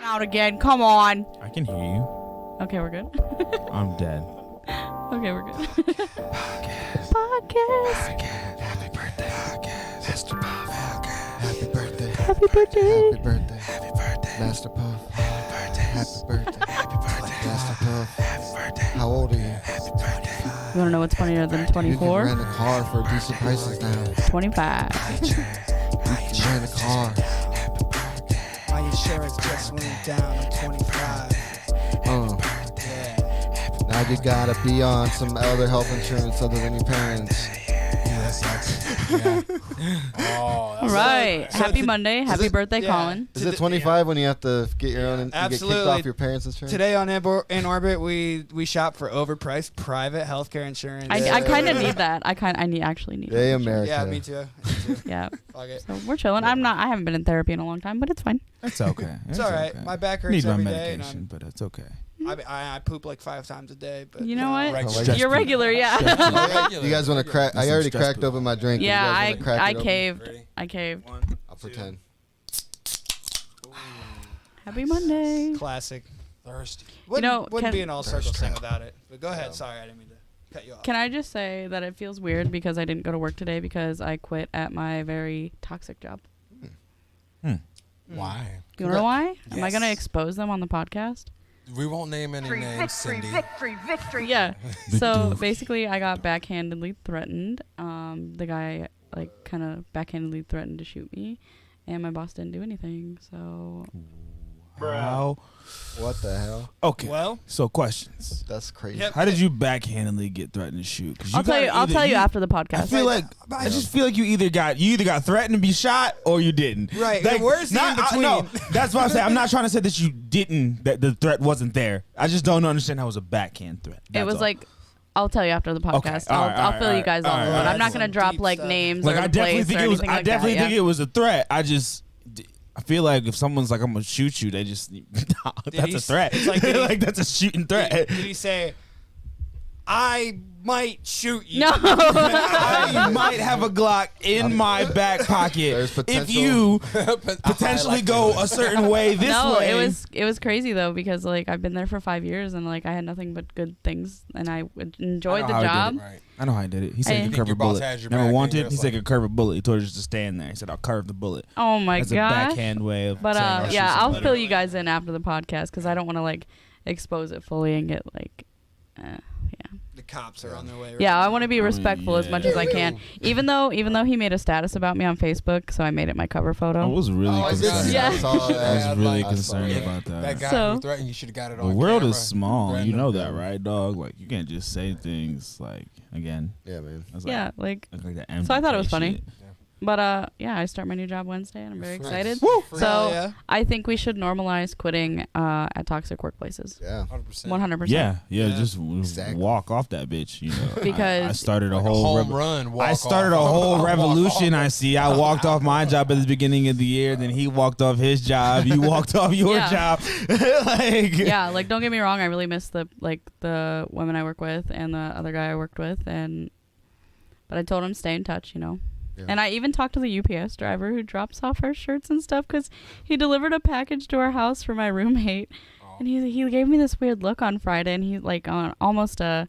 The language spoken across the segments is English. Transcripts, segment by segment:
Out again. Come on. I can hear you. Okay, we're good. I'm dead. Okay, we're good. Podcast. Happy birthday. Podcast. Master Puff. Happy birthday. Happy birthday. Happy birthday. Happy birthday. Master Puff. Happy birthday. Happy birthday. Happy birthday. Master Puff. Happy birthday. How old are you? Happy birthday. You want to know what's funnier than You can 24? rent a car for decent prices now. 25. You can rent a car. Happy birthday. My insurance just went down to 25. Oh. Now you gotta be on some other health insurance other than your parents. That sucks. Yeah. Oh, All right. Happy Monday. Happy it- birthday, Colin. Is it 25 when you have to get your own and you get kicked Absolutely. off your parents' insurance? Today on In Orbit, we shop for overpriced private healthcare insurance. I kind of need that. I actually need Hey, that. America. Yeah, me too. Yeah. Fuck it. So we're chilling. I haven't been in therapy in a long time, but it's fine. It's okay. It's all right. Okay. My back I need hurts my every day, and medication, but it's okay. I poop like 5 times a day. But You know what? Right. You're regular, yeah. You guys want to crack? I already Stress cracked poop. open my drink. You Yeah, guys wanna crack I it open? caved. Ready? I caved. I'll pretend. Happy Monday. Classic. Thirsty. Wouldn't can- be an all circle thing without it. But go ahead. Sorry, I didn't mean to cut you off. Can I just say that it feels weird because I didn't go to work today because I quit at my very toxic job. Why? You know why? Am I Yes. going to expose them on the podcast? We won't name any names, Cindy. Yeah. So basically, I got backhandedly threatened. The guy kind of backhandedly threatened to shoot me, and my boss didn't do anything. So Wow. What the hell? Okay. Well, So questions. That's crazy. Yep. How did you backhandedly get threatened to shoot? 'Cause I'll tell you. I'll tell you after the podcast. I feel like I just feel like you either got threatened to be shot or you didn't. Right. Like, Where's the in between? No, that's what I'm saying. I'm not trying to say that you didn't. That the threat wasn't there. I just don't understand how it was a backhand threat. it That's was all. like. I'll tell you after the podcast. Okay. All right, I'll all fill right, you guys all all right, in. all right. I'm not gonna Some drop deep like stuff. names Like or I the definitely place think or it was. anything I like definitely that. think it was a threat. I feel like if someone's like, I'm gonna shoot you, they just that's he a threat. it's like, did he- like that's a shooting threat. Did he say, I might shoot you? No. I might have a Glock in my back pocket There's if potential. you potentially go a certain way this No, way. it was crazy though because I've been there for 5 years and I had nothing but good things and I enjoyed the how he did job. it. I know how he did it. He said I he could think curve a your boss bullet. has your Never back and wanted. you're He just said he like- could curve a bullet. He told us just to stand there. He said, I'll curve the bullet. Oh my That's a gosh. backhand way of But saying I'll shoot I'll somebody. fill you guys in after the podcast because I don't want to expose it fully and get yeah. The cops are on their way. Yeah, I want to be respectful as yeah. much as I can. Even though he made a status about me on Facebook, so I made it my cover I photo. was really Oh, I did concerned. see Yeah. that. I saw I that. was really I saw concerned that. about That that. guy So- who threatened you should have got it The on world camera. is small. You Random. know that, right, dog? Like, you can't just say things again. Yeah, man. That's Yeah, like that So I thought it was MPK funny. shit. But yeah, I start my new job Wednesday and I'm very Nice. excited. Woo! So yeah. I think we should normalize quitting at toxic workplaces. Yeah. 100%. 100%. Yeah, Yeah. just Exactly. walk off that bitch. You know, Because- I started a Like whole home run. Walk I started off. a whole Walk revolution. off. I see. I walked off my job at the beginning of the year. Then he walked off his job. You walked off your Yeah. job. Yeah, don't get me wrong, I really miss the women I work with and the other guy I worked with but I told him stay in touch, Yeah. And I even talked to the UPS driver who drops off our shirts and stuff because he delivered a package to our house for my roommate. Oh. And he gave me this weird look on Friday and he almost why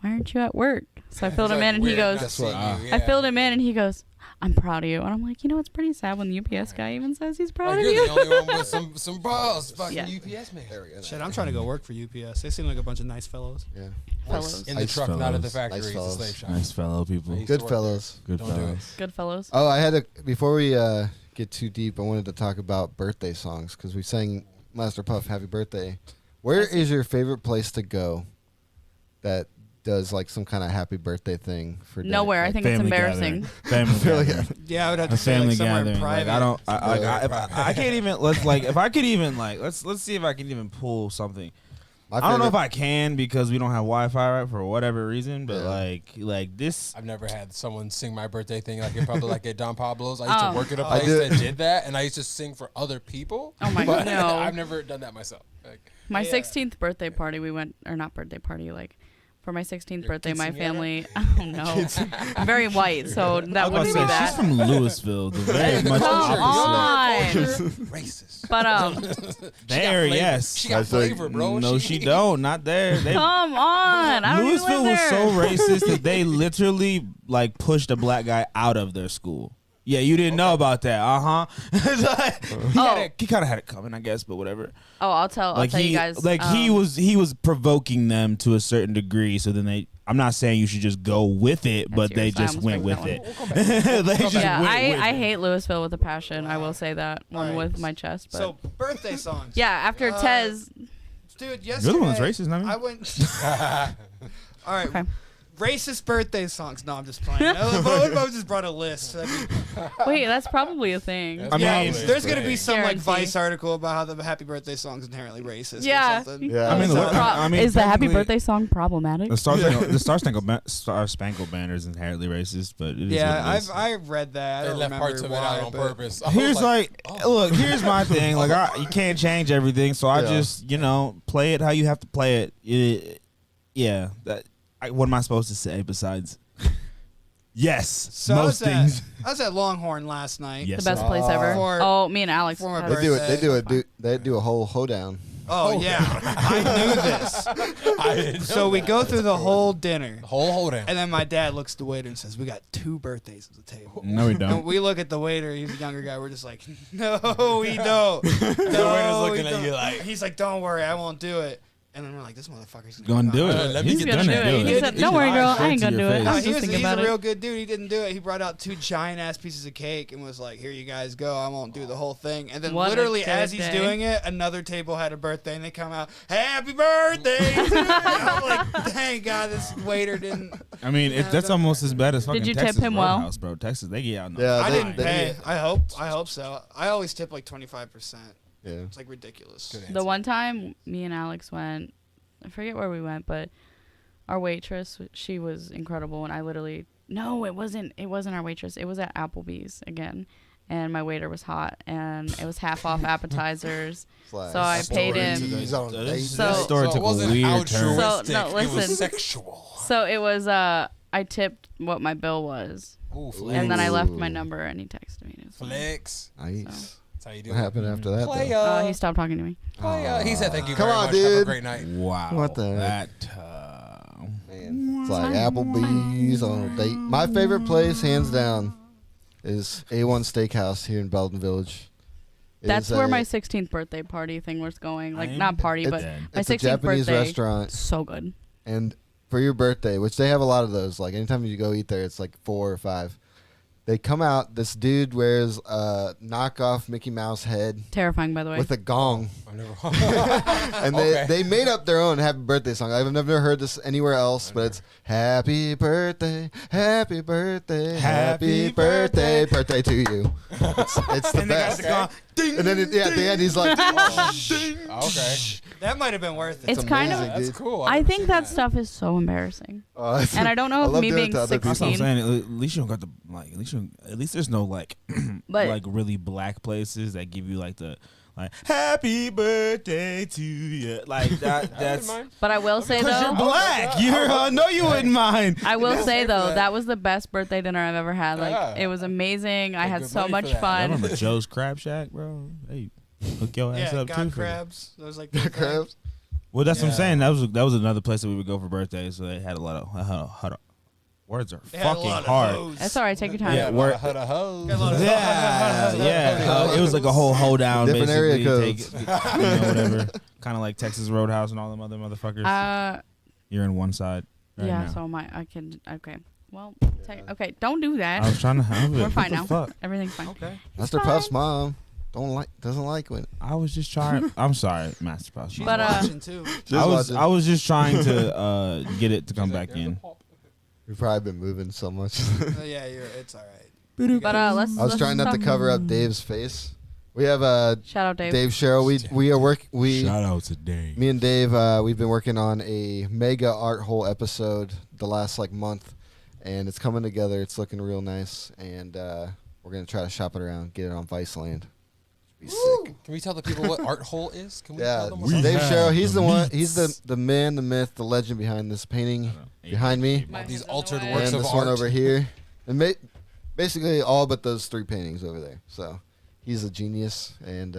aren't you at work? So I filled him in and he goes, Guess what? I filled him in and he goes, I'm proud of you. And I'm like, it's pretty sad when the UPS guy even says he's proud Like, of you're you. the only one with some balls. Fucking Yeah. UPS man. There we go. Shit, I'm trying to go work for UPS. They seem like a bunch of nice fellows. Yeah. Fellows. In the Nice truck, not at the fellows. factory. Nice It's a fellows. slave shop. Nice fellow people. Nice. used to Good work fellows. Good Don't do it. fellows. Good fellows. Oh, I had before we get too deep, I wanted to talk about birthday songs because we sang Master Puff "Happy Birthday." Where is your favorite place to go that does some kind of happy birthday thing for dinner? Nowhere. I think it's Family embarrassing. gathering. Family gathering. Yeah, I would have A to say family somewhere gathering. private. I don't. Yeah. I can't even. If I could even let's see if I can even pull something. My I don't know if favorite- I can because we don't have Wi-Fi right for whatever reason. But Yeah. like this. I've never had someone sing my birthday thing at Don Pablo's. I used Oh. to work at a I place did. that did that, and I used to sing for other people. Oh my but God, no. I've never done that myself. My Yeah. 16th birthday party, we went, or not birthday party, for my 16th birthday, my quinceañera? family. Oh no, I'm very white, so that wouldn't be She's that. from Louisville. The very much Come opposite. on. Racist. But There, flavor. yes. She got That's like- flavor, bro. No, she don't. Not there. They, come on, I don't even Louisville live was there. so racist that they literally like pushed a black guy out of their school. Yeah, you didn't know about that. Oh. He kind of had it coming, I guess, but whatever. Oh, I'll tell you guys. he was provoking them to a certain degree. So then I'm not saying you should just go with it, but they yours. I just almost went picked with that it. They just Yeah, went with I it. hate Louisville with a passion. I will say that one Alright. with my chest. But So birthday songs. yeah, after Tez, Dude, yesterday You're the one that's racist, not me. I went. All right. Okay. Racist birthday songs. No, I'm just playing. What if I just brought a list? wait, that's probably a thing. I mean, there's gonna be some like Guarantee. Vice article about how the happy birthday song is inherently racist. Yeah. Or something. Yeah. I mean, So- look, I mean, Is the happy technically, birthday song problematic? The Star Spangled Banner is inherently racist, but it is Yeah, what it is. I've read that. I They don't left remember parts of it why, out on but- purpose. I was Here's look, here's my thing. Like, you can't change everything, so I Yeah. just, play it how you have to play it. Yeah, what am I supposed to say besides yes? So most things. I was at Longhorn last night. Yes, The best sir. place ever. For- Oh, me and Alex. for my had- They do a whole hoedown. Oh yeah, I knew this. I didn't know So we go through the whole dinner, hold on. and then my dad looks at the waiter and says, "We got 2 birthdays at the table." No, we And don't. we look at the waiter. He's a younger guy. We're just like, "No, we don't." The waiter's No, looking we at you don't. like- He's like, "Don't worry, I won't do it." And then we're like, "This motherfucker's Gonna do it. Let me He's get gonna that do shit. it. He said, "Don't worry, girl, I ain't gonna do it." No, I was he just was, thinking he's about a it. real good dude. He didn't do it. He brought out 2 giant ass pieces of cake and was like, "Here you guys go. I won't do the whole thing." And then What a literally good as he's day. doing it, another table had a birthday and they come out, "Happy birthday!" to you." I'm like, "Thank God this waiter didn't." I mean, that's almost as bad as fucking you tip Texas him well? Roadhouse, bro. Texas, they get out. Yeah, I they- didn't they- pay. I hope so. I always tip like 25%. Yeah. It's like ridiculous. Good The one time me and Alex went, I forget where we went, but our waitress, she was incredible, and I literally it wasn't our waitress. It was at Applebee's again, and my waiter was hot, and it was half off appetizers. So I paid him. He's on a date. So- This story So it took a wasn't weird turn. altruistic, So, no, it listen. was sexual. So it was I tipped what my bill was, Ooh, and then I left Ooh. my number, and he texted me. It was funny. flex. Nice. That's how you do What it. happened after that? Play Though? He stopped talking to me. He said thank you Come very on, much. Have a dude. great night. Wow. What the That. Man, it's like Applebee's on a date. My favorite place, hands down, is A1 Steakhouse here in Belden Village. It That's is where a- my 16th birthday party thing was going. Like, I'm not party, but dead. my It's a 16th Japanese birthday. restaurant, So good. and for your birthday, which they have a lot of those. Like anytime you go eat there, it's like 4 or 5. They come out. This dude wears a knockoff Mickey Mouse head Terrifying, by the way. with a gong, I never. and Okay. they made up their own happy birthday song. I've never heard this anywhere else, but it's happy birthday, happy birthday, happy birthday, birthday to you. It's the And they got best. the gong. Ding. And then at the end, he's like, Okay. That might have been worth it. It's kind of. amazing, That's dude. cool. I never think seen that stuff is so embarrassing. Oh, And I don't know if love me doing it being to other people. That's what I'm 16. saying. At least you don't got the like. At least there's no like, But- like really black places that give you like the like happy birthday to you like that. That's But I will say, because you're though. black. I know you wouldn't mind. I will say, for though, that. that was the best birthday dinner I've ever had. Like, Yeah. it was amazing. I Pay had good so money much for that. I fun. remember Joe's Crab Shack, bro. Hey, hook your ass Yeah, up too. God for that. crabs. That was like Crabs. Well, that's what I'm Yeah. saying. That was another place that we would go for birthdays. So they had a lot of words are They had a fucking lot of hard. hoes. That's all right. Take your time. Yeah, we're- Got a hose. Got a lot of- Yeah. It was like a whole hoedown. Different area basically. codes. Whatever. Kind of like Texas Roadhouse and all them other motherfuckers. You're in one side. Right Yeah, now. so I can. Okay. Well, okay. Don't do that. I was trying to help it. We're fine What the now. Fuck? Everything's fine. Okay. Master Puff's mom doesn't like when I was just trying. I'm sorry, Master Puffs. She's But, watching too. I was just trying to get it to come back in. We've probably been moving so much. Yeah, it's all right. But let's. I was trying not to cover up Dave's face. We have Shout out, Dave. Dave Sherrill. We are Shout out to Dave. me and Dave we've been working on a mega art hole episode the last like month, and it's coming together. It's looking real nice, and we're gonna try to shop it around, get it on Viceland. Be sick. Can we tell the people what Art Hole is? Can we Yeah, tell them what Dave have Sherrill. He's the the one. meats. He's the man, the myth, the legend behind this painting behind me, My these hands in altered the way. works and of this art. one over here, and basically all but those 3 paintings over there. So he's a genius, and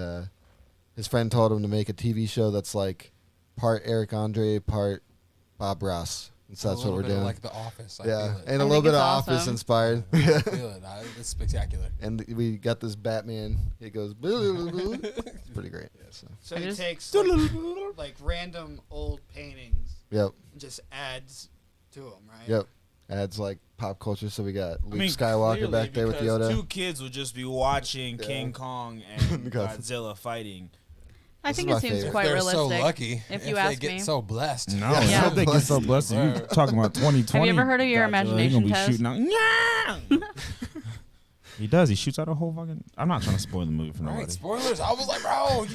his friend told him to make a TV show that's like part Eric Andre, part Bob Ross. And so that's a what we're little bit doing. like The Office. I Yeah, feel it. and I a little think bit of it's Office awesome. inspired. I feel it. It's spectacular. And we got this Batman. It goes. It's pretty great. Yeah, So I he just- takes like random old paintings Yep. and just adds to them, right? Yep. Adds like pop culture. So we got Luke I mean, Skywalker clearly, back there with because Yoda. 2 kids would just be watching Yeah. King Kong and God. Godzilla fighting. I This think is it my seems favorite. quite They're realistic. so lucky if you they ask get me. so blessed. No, Yeah. I don't think it's so blessed. You talking about 2020? Have you ever heard of your Godzilla, he imagination gonna be test? shooting out. Yeah. He does. He shoots out a whole fucking. I'm not trying to spoil the movie for nobody. Right, spoilers. I was like, bro.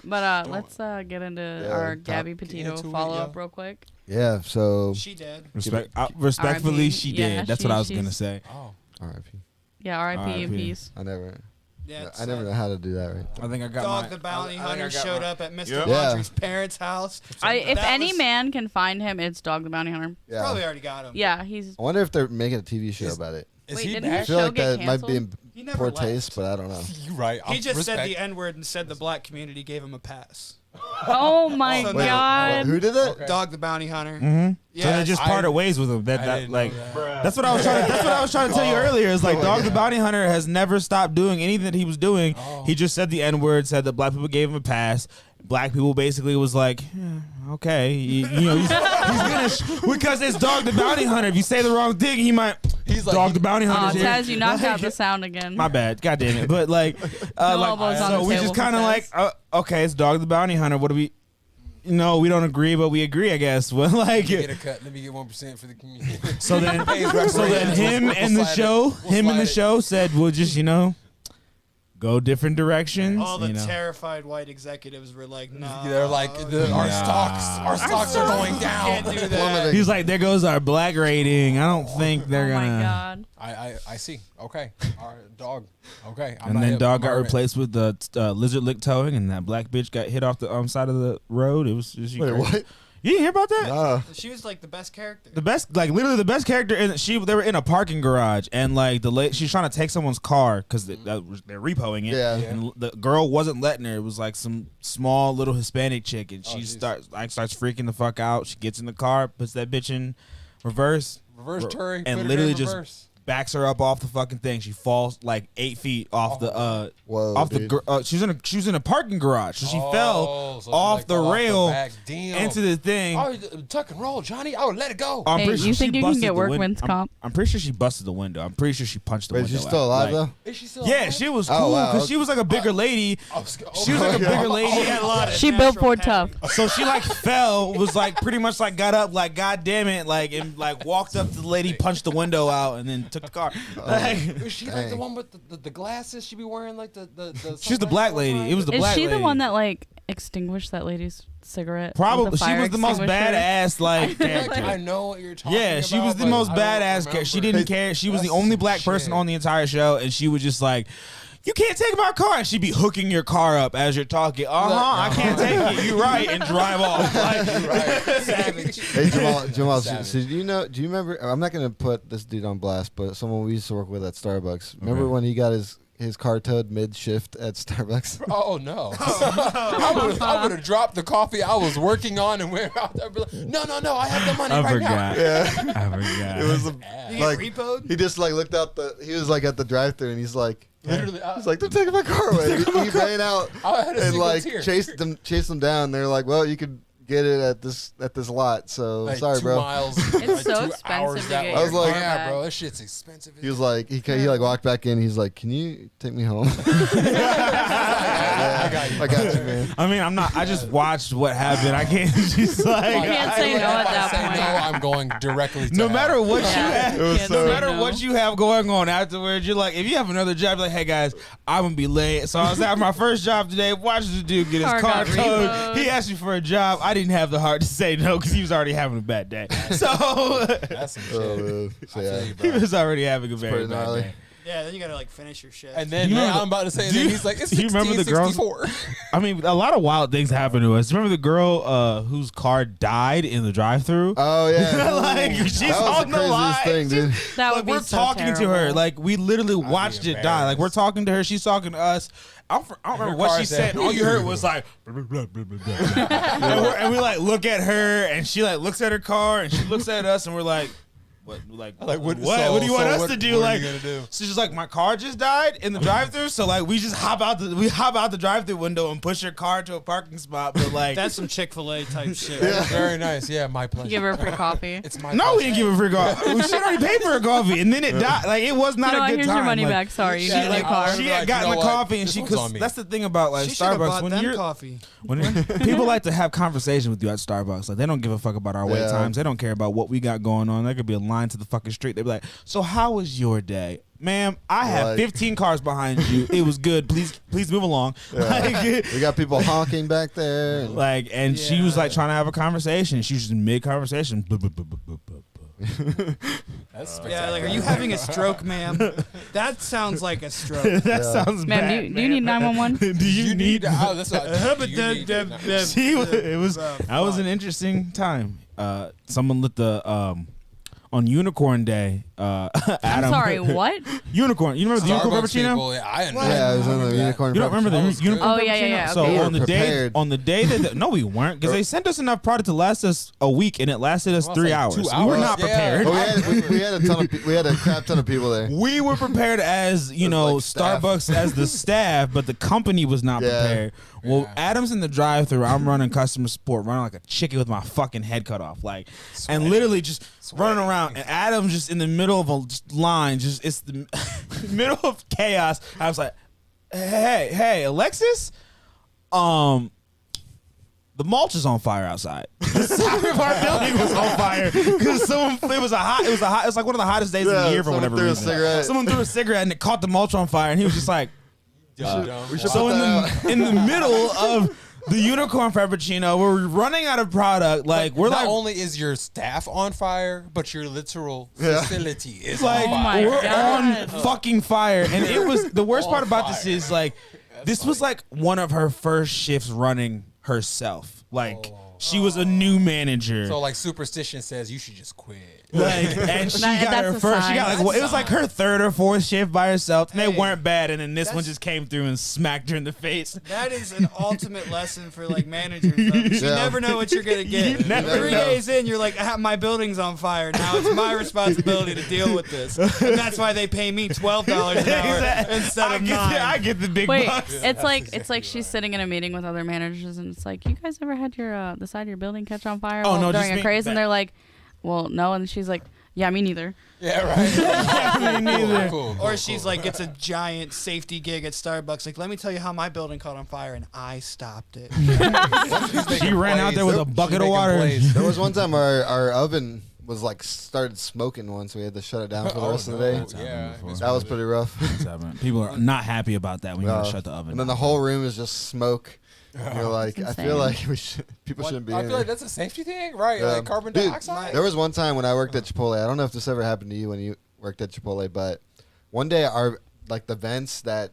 But let's get into Yeah, our top- Gabby get Petito into it, follow yo. up real quick. Yeah. So. She did. Respectfully, R.I.P. she Yeah, did. That's what I was she's- gonna say. Oh, R.I.P. Yeah, R.I.P. in R.I.P. peace. I never. Yeah, it's, I never know how to do that right. I think I got Dog my, the bounty I think I hunter got showed my- up at Mr. Yep. Yeah. Laundry's parents' house. If That any was- man can find him, it's Dog the Bounty Hunter. Yeah. Probably already got him. Yeah, he's. I wonder if they're making a TV show Is- about it. is Wait, he didn't I his back? feel show like get that might be in He never poor left. taste, but I don't know. You right. He just said respect. the N word and said the black community gave him a pass. Oh my Wait, god. Who did that? Okay. Dog the bounty hunter. Mm-hmm. Yeah, So they just parted ways with him. I That didn't like. know that. That's what I was trying. That's what I was trying to tell you earlier. Is like Dog the Bounty Hunter has never stopped doing anything that he was doing. Oh. He just said the N word. Said that black people gave him a pass. Black people basically was like, "Yeah, okay, you know, he's gonna because it's Dog the Bounty Hunter. If you say the wrong thing, he might. He's like, Dog the Bounty Oh, Hunter. Taz, you knocked out the sound again. My bad. God damn it. But like, elbows on so the we table just for kind of Taz. like, okay, it's Dog the Bounty Hunter. What do we? No, we don't agree, but we agree, I guess. Well, like, Let me get a cut. Let me get 1% for the community. so then, Hey, so then him we'll and the slide it. show, We'll him and the slide it. show said, we'll just, go different directions. All the you know. terrified white executives were like, no. They're like, our stocks are going down. Can't do that. He's like, there goes our black rating. I don't think they're Oh gonna. my god. I see. Okay. All right, dog. Okay. I'm And not then hip. Dog I'm got not replaced with the lizard lick towing, and that black bitch got hit off the side of the road. It was just Wait, what? You didn't hear about that? Nah. She was like the best character. The best, like literally the best character. And they were in a parking garage, and like she's trying to take someone's car because they're repoing it. Yeah. And the girl wasn't letting her. It was like some small little Hispanic chick, and she jeez. starts freaking the fuck out. She gets in the car, puts that bitch in reverse, Reverse Turry. and put it literally in just reverse. backs her up off the fucking thing. She falls like 8 feet off the Whoa, off dude. the she was in a parking garage, so she Oh, fell so off like the fell rail back. Damn. into the thing. Oh, tuck and roll, Johnny. Oh, let it go. I'm Hey, pretty you sure think she you can busted get the workman's comp? I'm pretty sure she busted the window. I'm pretty sure she punched the Wait, window. she's still out. alive Like, though? Is she still yeah, alive? she was Oh, cool wow. because she was like a bigger lady. She was like a bigger lady. She had a lot of She built natural for tough. padding. So she like fell, was like pretty much like got up, like God damn it, like and like walked up to the lady, punched the window out, and then took the car. Like, Is she like the Dang. one with the glasses? She be wearing like the she's the black lady. It was the Is black she lady. the one that like extinguished that lady's cigarette? with Probably the she fire was the most extinguisher? badass like I character. know what you're talking about. Yeah, she was the but most I don't badass character. She remember. didn't care. She was the That's only some black person shit. on the entire show, and she was just like, "You can't take my car," and she'd be hooking your car up as you're talking. I can't take it. You're right, and drive off. Like, Right. Savage. Hey Jamal, Savage. so do you remember? I'm not gonna put this dude on blast, but someone we used to work with at Starbucks. Remember when he got his car towed mid shift at Starbucks? Oh no! I would have dropped the coffee I was working on and went out there. And be like, no! I have the money I right forgot. Yeah, I forgot. it was You get like repoed? he just like looked out he was like at the drive-thru and he's like. Literally, He's like, they're taking my car away. He ran out I had a and single like tear. chased them down. They're like, well, you could get it at this lot. So like sorry, 2 bro. miles. It's so 2 expensive hours to that get way. I was like- yeah, back. bro, this shit's expensive. He was like, he like walked back in. He's like, can you take me home? I got you. I got you, man. I mean, I'm not. I just watched what happened. I can't. She's like, You can't say no at that Say point. no, I'm going directly to no hell. matter what you Yeah. have. It was Can't so- No say matter no. what you have going on afterwards, you're like, if you have another job, you're like, hey guys, I'm gonna be late. So I was at my first job today. Watched the dude get his Car car got towed. repoed. He asked me for a job. I didn't have the heart to say no because he was already having a bad day. So That's some shit. Oh, man. So, I feel yeah. you, he bro. was already having a very pretty bad gnarly. day. Yeah, then you gotta like finish your shift. And then Do you remember I'm about to say, and do then you- he's like, it's do you remember the girls- 1664. I mean, a lot of wild things happened to us. Remember the girl whose car died in the drive-through? Oh yeah, Like, she's that was on the the craziest line. thing, dude. That Like, would be we're so talking to her. terrible. Like, we literally watched it die. Like, we're talking to her. She's talking to us. I don't remember what car she said, said. All you heard was like, blah, blah, blah, blah, blah. And we like look at her, and she like looks at her car, and she looks at us, and we're like, what? What do you want us to do? What are Like, you gonna do? she's just like, my car just died in the drive-through, so like we just hop out the drive-through window and push her car to a parking spot. But like, That's some Chick-fil-A type shit. Very nice. Yeah, my pleasure. Give her free coffee. It's my no, we pleasure. didn't give her free coffee. She already paid for her coffee, and then it died. Like, it was not You know a what? good Here's time. your money Like, back. Sorry, you she need a had, new like, car. She Like, had you gotten know the what? coffee, and This she one's on because me. that's the thing about like She should have Starbucks bought when them you're coffee. when people like to have conversation with you at Starbucks. Like, they don't give a fuck about our wait Yeah. times. They don't care about what we got going on. There could be a line to the fucking street. They'd be like, "So how was your day, ma'am? I have Like- 15 cars behind you. It was good. Please move along." Like, We got people honking back there. And and she was like Yeah. trying to have a conversation. She was just mid conversation. That's Yeah, like, spectacular. are you having a stroke, ma'am? That sounds like a stroke. That Yeah. sounds Ma'am, bad. do you need 911? Do you need? Oh, that's what you need. It was that was an interesting time. Someone lit the on Unicorn Day. I'm Adam, sorry, what? Unicorn. You remember the Unicorn Starbucks Frappuccino? people, yeah, I yeah, it was in the unicorn. You don't remember the That was Unicorn good. Oh, yeah, yeah, Frappuccino? yeah, So okay. on We the were day prepared. no, we weren't, because they sent us enough product to last us a week, and it lasted us Well, 3 it's like hours. 2 We were hours. not Yeah. prepared. But we had a crap ton of people there. We were prepared as, you know, like staff. Starbucks as the staff, but the company was not Yeah. prepared. Well, Yeah. Adam's in the drive-thru. I'm running customer support, running like a chicken with my fucking head cut off, like, and literally just running around. And Adam's just in the middle of a line, just it's the middle of chaos. I was like, "Hey, Alexis, the mulch is on fire outside. The side of our building was on fire because it was like one of the hottest days of the Yeah, year for someone whatever threw a reason. cigarette. Someone threw a cigarette and it caught the mulch on fire, and he was just like, We should so put that out. in the middle of the Unicorn Frappuccino, we're running out of product. Like, we're not like, only is your staff on fire, but your literal Yeah. facility is like Oh on my fire. we're God. on fucking fire. And it was the worst On part about this fire. is like this was like one of her first shifts running herself. Like, she was a new manager. So like superstition says you should just quit. Like, and she That- got that's her a first. She got sign. like, well, it was like her third or fourth shift by herself, and they Hey, weren't bad. And then this one that's- just came through and smacked her in the face. That is an ultimate lesson for like managers. Though. You Yeah. never know what you're gonna get. You never 3 know. days in, you're like, ah, my building's on fire. Now it's my responsibility to deal with this, and that's why they pay me $12 an hour Exactly. instead of $9. I get the big Wait, bucks. it's like she's sitting in a meeting with other managers, and it's like, you guys ever had your the side of your building catch on fire Oh, no, during just a me- craze? that- And they're like, well, no. And she's like, yeah, me neither. Yeah, right. Me neither. Cool, Or she's like, it's a giant safety gig at Starbucks. Like, let me tell you how my building caught on fire, and I stopped it. She ran out there with a bucket of water. There was one time our oven was like started smoking once. We had to shut it down for the rest of the day. Yeah, That was pretty rough. People are not happy about that when you Uh, gotta shut the oven. And then the whole room is just smoke. And you're like, I feel insane. like people shouldn't be I in feel like here. that's a safety thing, right? Yeah. Like carbon Dude, dioxide. There was one time when I worked at Chipotle. I don't know if this ever happened to you when you worked at Chipotle, but one day our like the vents that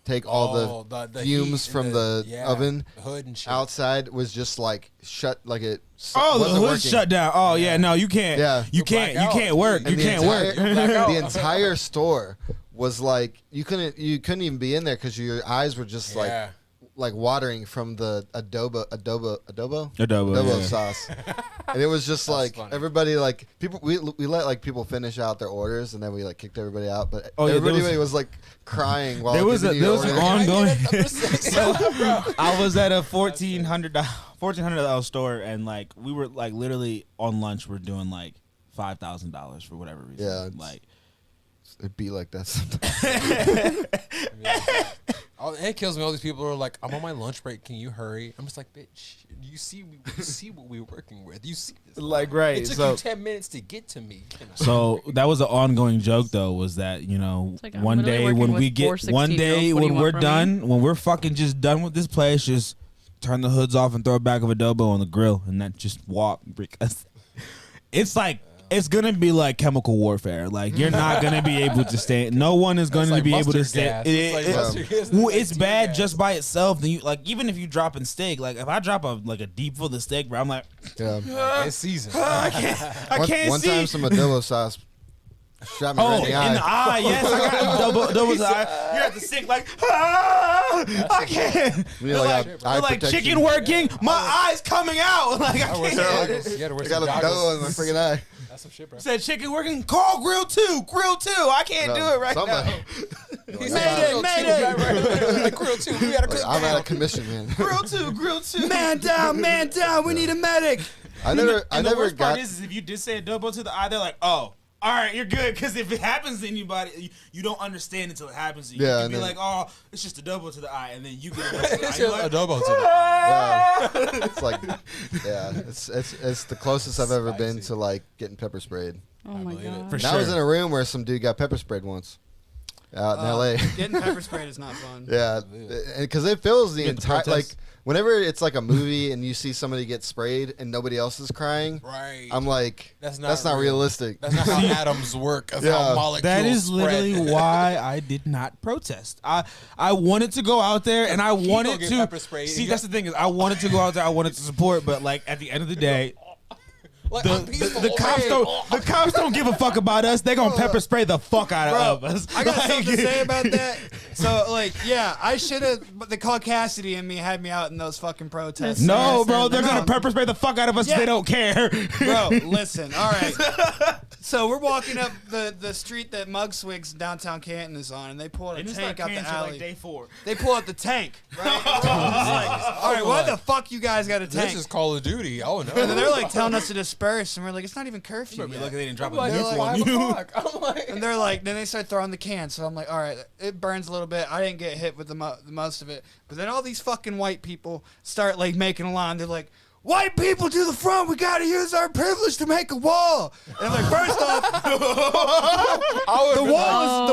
take all the fumes heat from and the oven the hood and shit. outside was just like shut, like it. Oh, the wasn't hood working. shut down. Oh yeah, no, you can't. Yeah. you can't. You black out. can't work. And You the can't work. The entire store was like you couldn't even be in there because your eyes were just Yeah. like watering from the adobo Adobo, yeah. sauce, and it was just like funny. everybody like people we let like people finish out their orders and then we like kicked everybody out, but Oh, yeah, there everybody was- was like crying while There was giving you there was your an order. ongoing. So, I was at a $1,400 store, and like we were like literally on lunch. We're doing like $5,000 for whatever reason. Yeah, it's- like It'd be like that sometimes. Oh, it kills me. All these people are like, "I'm on my lunch break. Can you hurry?" I'm just like, "Bitch, you see what we're working with. You see this. Like, right, It took so- you 10 minutes to get to me." so that was an ongoing joke though. Was that, you know, It's like, I'm one literally day working when with we get 4 one day 16-year-olds. What do when you want we're from done, when we're fucking just done with this place, just turn the hoods off and throw a bag of adobo on the grill, and that just walk because it's like it's gonna be like chemical warfare. Like you're not gonna be able to stand. No one is going to be able to stand. It's bad just by itself. Then you like even if you drop in steak. Like if I drop a deep full of steak, bro, I'm like, it's seasoned. I can't One see. time some Modelo sauce shot me right in the eye. In the eye, yes, I got double the eye. You're at the sink like, I can't. You They're like chicken working. My eye's coming out. Like I can't. You gotta wear I got some a Modelo in my freaking eye. That's some shit, bro. Said chicken working. Call grill 2. I can't do it right now. He Made it. Like grill 2. We gotta cook. I'm out of commission, man. Grill 2. Man down. We need a medic. I The never worst got. part is if you did say a double to the eye, they're like, oh. All right, you're good. Because if it happens to anybody, you don't understand until it happens to you. Yeah, You can and be then- like, oh, it's just a double to the eye. And then you get a double to the eye. It's You're just like, a double to Yeah. It's like, yeah, it's the closest I've ever been Spicy. to like getting pepper sprayed. Oh my believe it. god. For And I was sure. in a room where some dude got pepper sprayed once, out in L.A. Getting pepper sprayed is not fun. Yeah, because it fills the You get the entire protest. like whenever it's like a movie and you see somebody get sprayed and nobody else is crying. Right. I'm like, That's that's not not real. realistic. That's not how atoms work. That's Yeah. how molecules That is spread. literally why I did not protest. I wanted to go out there and I wanted get to pepper sprayed. see. That's the thing is I wanted to go out there. I wanted to support, but like at the end of the day, Like, I'm peaceful, the cops okay. the cops don't give a fuck about us. They gonna pepper spray the fuck out of us. I got Like- something to say about that. So, like, yeah, I should have, but they called Cassidy and me, had me out in those fucking protests. No, bro, they're No. gonna pepper spray the fuck out of us. Yeah. They don't care. Bro, listen, all right. So we're walking up the street that Mugswig's downtown Canton is on, and they pull out a And it's tank like out the Kansas, alley. like day 4. They pull out the tank, right? It's like, all right, why the fuck you guys got a This tank? is Call of Duty. Oh no. And then they're like telling us to disperse, and we're like, it's not even curfew Be yet. lucky they didn't drop I'm a like, nuke it's on 5 you. o'clock. I'm like, And they're like, then they start throwing the can. So I'm like, all right, it burns a little bit. I didn't get hit with the most of it. But then all these fucking white people start like making a line. They're like, white people to the front. We got to use our privilege to make a wall. And I'm like, first off, the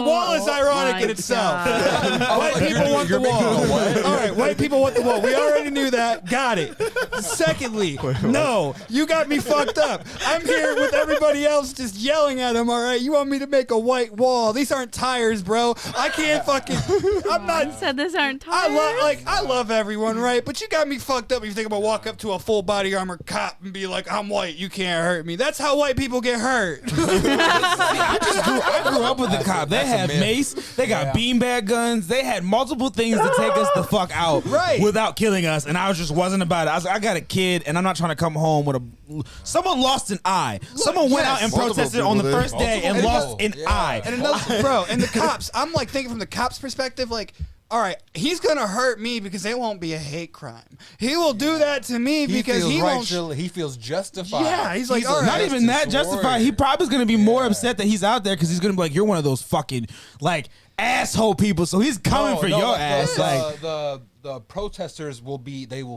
wall is ironic my in itself. God. White people want the wall. All right, white people want the wall. We already knew that. Got it. Secondly, no, you got me fucked up. I'm here with everybody else just yelling at them. All right, you want me to make a white wall? These aren't tires, bro. I can't fucking. I'm You not. said this aren't tires. I love everyone, right? But you got me fucked up if you think I'm gonna walk up to a full body armor cop and be like, I'm white, you can't hurt me. That's how white people get hurt. I grew up with the cop. They that's a had myth. mace. They got beanbag guns. They had multiple things to take us the fuck out Right. without killing us. And I just wasn't about it. I was like, I got a kid, and I'm not trying to come home with a. Someone lost an eye. Someone went out and multiple protested on the people did. first day and Multiple lost an people. Yeah. eye. And another, bro, and the cops, I'm like thinking from the cops' perspective, like, all right, he's gonna hurt me because it won't be a hate crime. He will do that to me because he won't. he feels justified. Yeah, he's like, all right. Not even that justified. He probably is going to be more upset that he's out there because he's going to be like, you're one of those fucking like asshole people. So he's coming for your ass. Like, the protesters will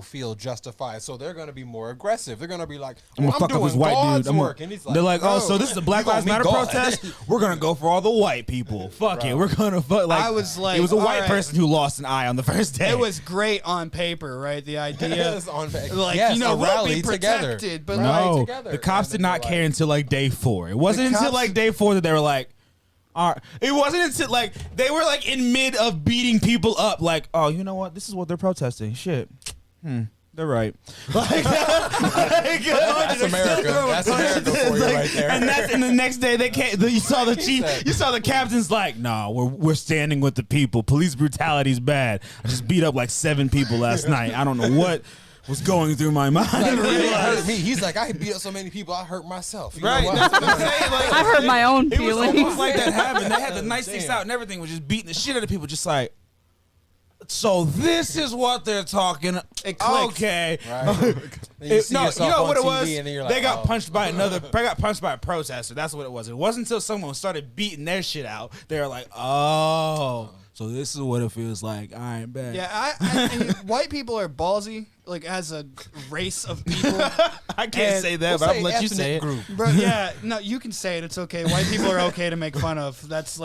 feel justified, so they're gonna be more aggressive. They're gonna be like, I'm gonna fuck doing up this white God's dude. work. And he's like, They're like, oh, "No, so this is a Black you Lives gonna Matter meet God." protest? We're gonna go for all the white people. Fuck it, we're gonna fuck. Like, I was like, it was a all white right. person who lost an eye on the first day. It was great on paper, right? The idea, Yes, on- like, yes, you know, a we'll rally be together. protected, but no. like, together. The cops And did then not they're care like- until like day 4. It wasn't The until cops- like day 4 that they were like. It wasn't until like they were like in mid of beating people up. Like, oh, you know what? This is what they're protesting. Shit. They're right. Like, That's America. That's America for you right there. And the next day they can't. You saw the chief. said. You saw the captain's like, nah, we're standing with the people. Police brutality is bad. I just beat up like 7 people last night. I don't know what was going through my mind. Like, it hurt me. He's like, I beat up so many people, I hurt myself. You know Right, what? that's what I'm saying. Like, I've hurt my own it was feelings. almost like that happened. They had the nice things Damn. out and everything was just beating the shit out of people. Just like, so this is what they're talking. It clicked. Okay. Right. Then you see No, you yourself know on what it TV was? and then you're like, They got oh. punched by another. They got punched by a protester. That's what it was. It wasn't until someone started beating their shit out. They were like, oh, so this is what it feels like. All right, bet. yeah, and white people are ballsy, like as a race of people. I can't And say that, We'll but I'll say let you ethnic say it. group. Bro, yeah, no, you can say it. It's okay. White people are okay to make fun of. That's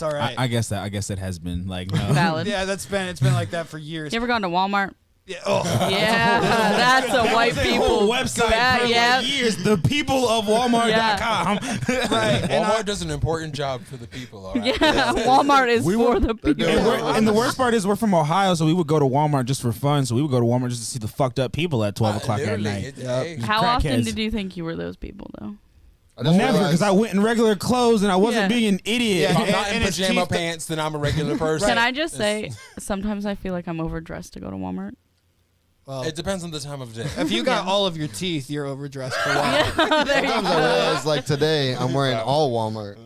all right. I guess that has been like no. Valid. Yeah, it's been like that for years. You ever gone to Walmart Yeah. Oh. Yeah, that's a white There's a people whole website That- for yeah. like years. The people of Walmart.com. Right. And Walmart does an important job for the people. All right? Yeah, Walmart is We for were- the people. And the worst part is we're from Ohio, so we would go to Walmart just for fun. So we would go to Walmart just to see the fucked up people at 12 o'clock at Literally, night. hey, How often crackheads. did you think you were those people, though? I just Never, realized- because I went in regular clothes and I wasn't Yeah. being an idiot. if I'm And- not in and his pajama teeth- pants, then I'm a regular person. Can I just say, sometimes I feel like I'm overdressed to go to Walmart. Well, It depends on the time of day. if you got Yeah. all of your teeth, you're overdressed for Walmart. Yeah, there you Sometimes I go. realize, like today, I'm wearing all Walmart.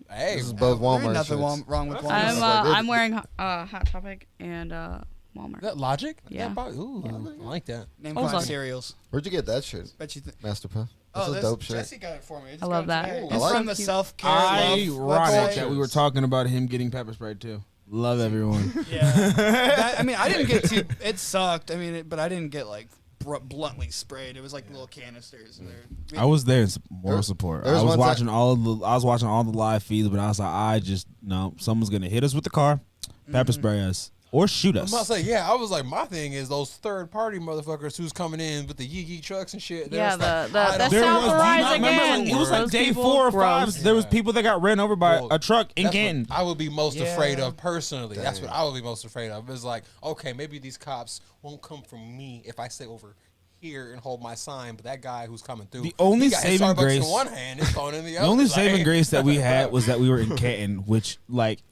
Hey, This is both There ain't Walmart nothing shirts. wrong with Walmart. I'm Like, I'm wearing Hot Topic and Walmart. Is that Logic? Yeah. Ooh, I like that. Name Hold 5 on. cereals. Where'd you get that shirt, Bet you think. Master Puff? Oh, That's a this dope shirt. Jesse got it for me. Just I love got it that. today. It's It's so from the cute. self-care love Ironic website. that we were talking about him getting pepper sprayed too. Love everyone. Yeah. That, I mean, I didn't get too. It sucked. I mean, but I didn't get like bluntly sprayed. It was like little canisters. And I was there in moral support. there was I was one time- watching all the live feeds, but I was like, I just no, someone's gonna hit us with the car, pepper spray us, or shoot I'm us. about to say, yeah, I was like, my thing is those third-party motherfuckers who's coming in with the Yee trucks and shit. They're Yeah, just like, I the don't- There South was, do you Rise not remember, again. like, it was like Those day people, 4 or 5. gross. There was people that got ran over by Well, a truck in That's Canton. what I would be most Yeah. afraid of personally. That's Dang. what I would be most afraid of. It's like, okay, maybe these cops won't come from me if I stay over here and hold my sign, but that guy who's coming through, The only he got his saving Starbucks grace- in one hand, his phone in the The other. only Like, saving grace that we had was that we were in Canton, which like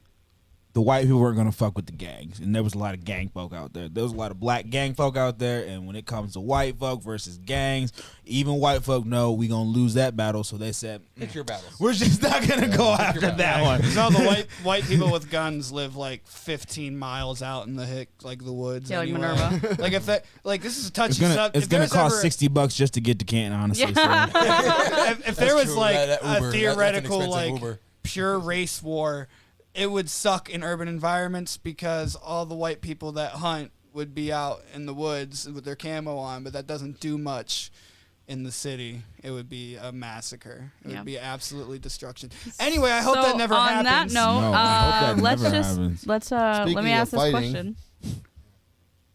the white people weren't gonna fuck with the gangs, and there was a lot of gang folk out there. There was a lot of black gang folk out there, and when it comes to white folk versus gangs, even white folk know we gonna lose that battle. So they said, pick your battles. we're just not gonna go after that one. So the white people with guns live like 15 miles out in the like the woods. Yeah, like anyway. Minerva. Like if that, like this is a touchy It's gonna subject. it's gonna cost $60 just to get to Canton, honestly. Yeah. If there was true. like That a Uber, that's an theoretical expensive like Uber. pure race war, it would suck in urban environments because all the white people that hunt would be out in the woods with their camo on, but that doesn't do much in the city. It would be a massacre. It Yeah. would be absolutely destruction. Anyway, I hope So, that never on happens. that note, No, I hope that let's never just happens. let Speaking me of ask this fighting- question.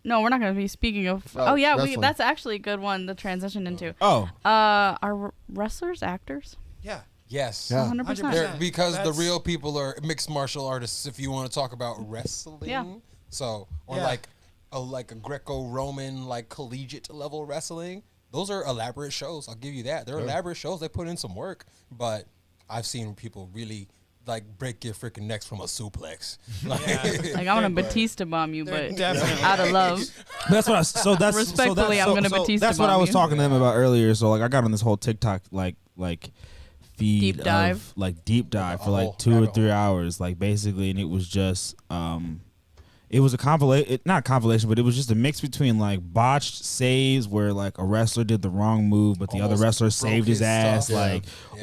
No, we're not going to be speaking of. Oh, Oh yeah, wrestling. that's actually a good one to transition into. Oh, Are wrestlers actors? Yeah. Yes. Yeah. 100%. 100%. They're- because That's- the real people are mixed martial artists. If you want to talk about wrestling, Yeah. So or Yeah. like a Greco-Roman like collegiate level wrestling, those are elaborate shows. I'll give you that. They're elaborate shows. They put in some work, but I've seen people really like break your freaking necks from a suplex. Like, Like I want to Batista bomb you, They're but definitely- out of love. that's what I. So that's Respectfully, so I'm gonna so Batista That's what I bomb was you. talking to them about earlier. So like I got on this whole TikTok like feed Deep dive. of, like deep dive A for whole like 2 or rabbit 3 hole. hours, like basically, and it was just it was a compilation, not a compilation, but it was just a mix between like botched saves where like a wrestler did the wrong move, but the other Almost wrestler broke saved his his ass, stuff. like Yeah.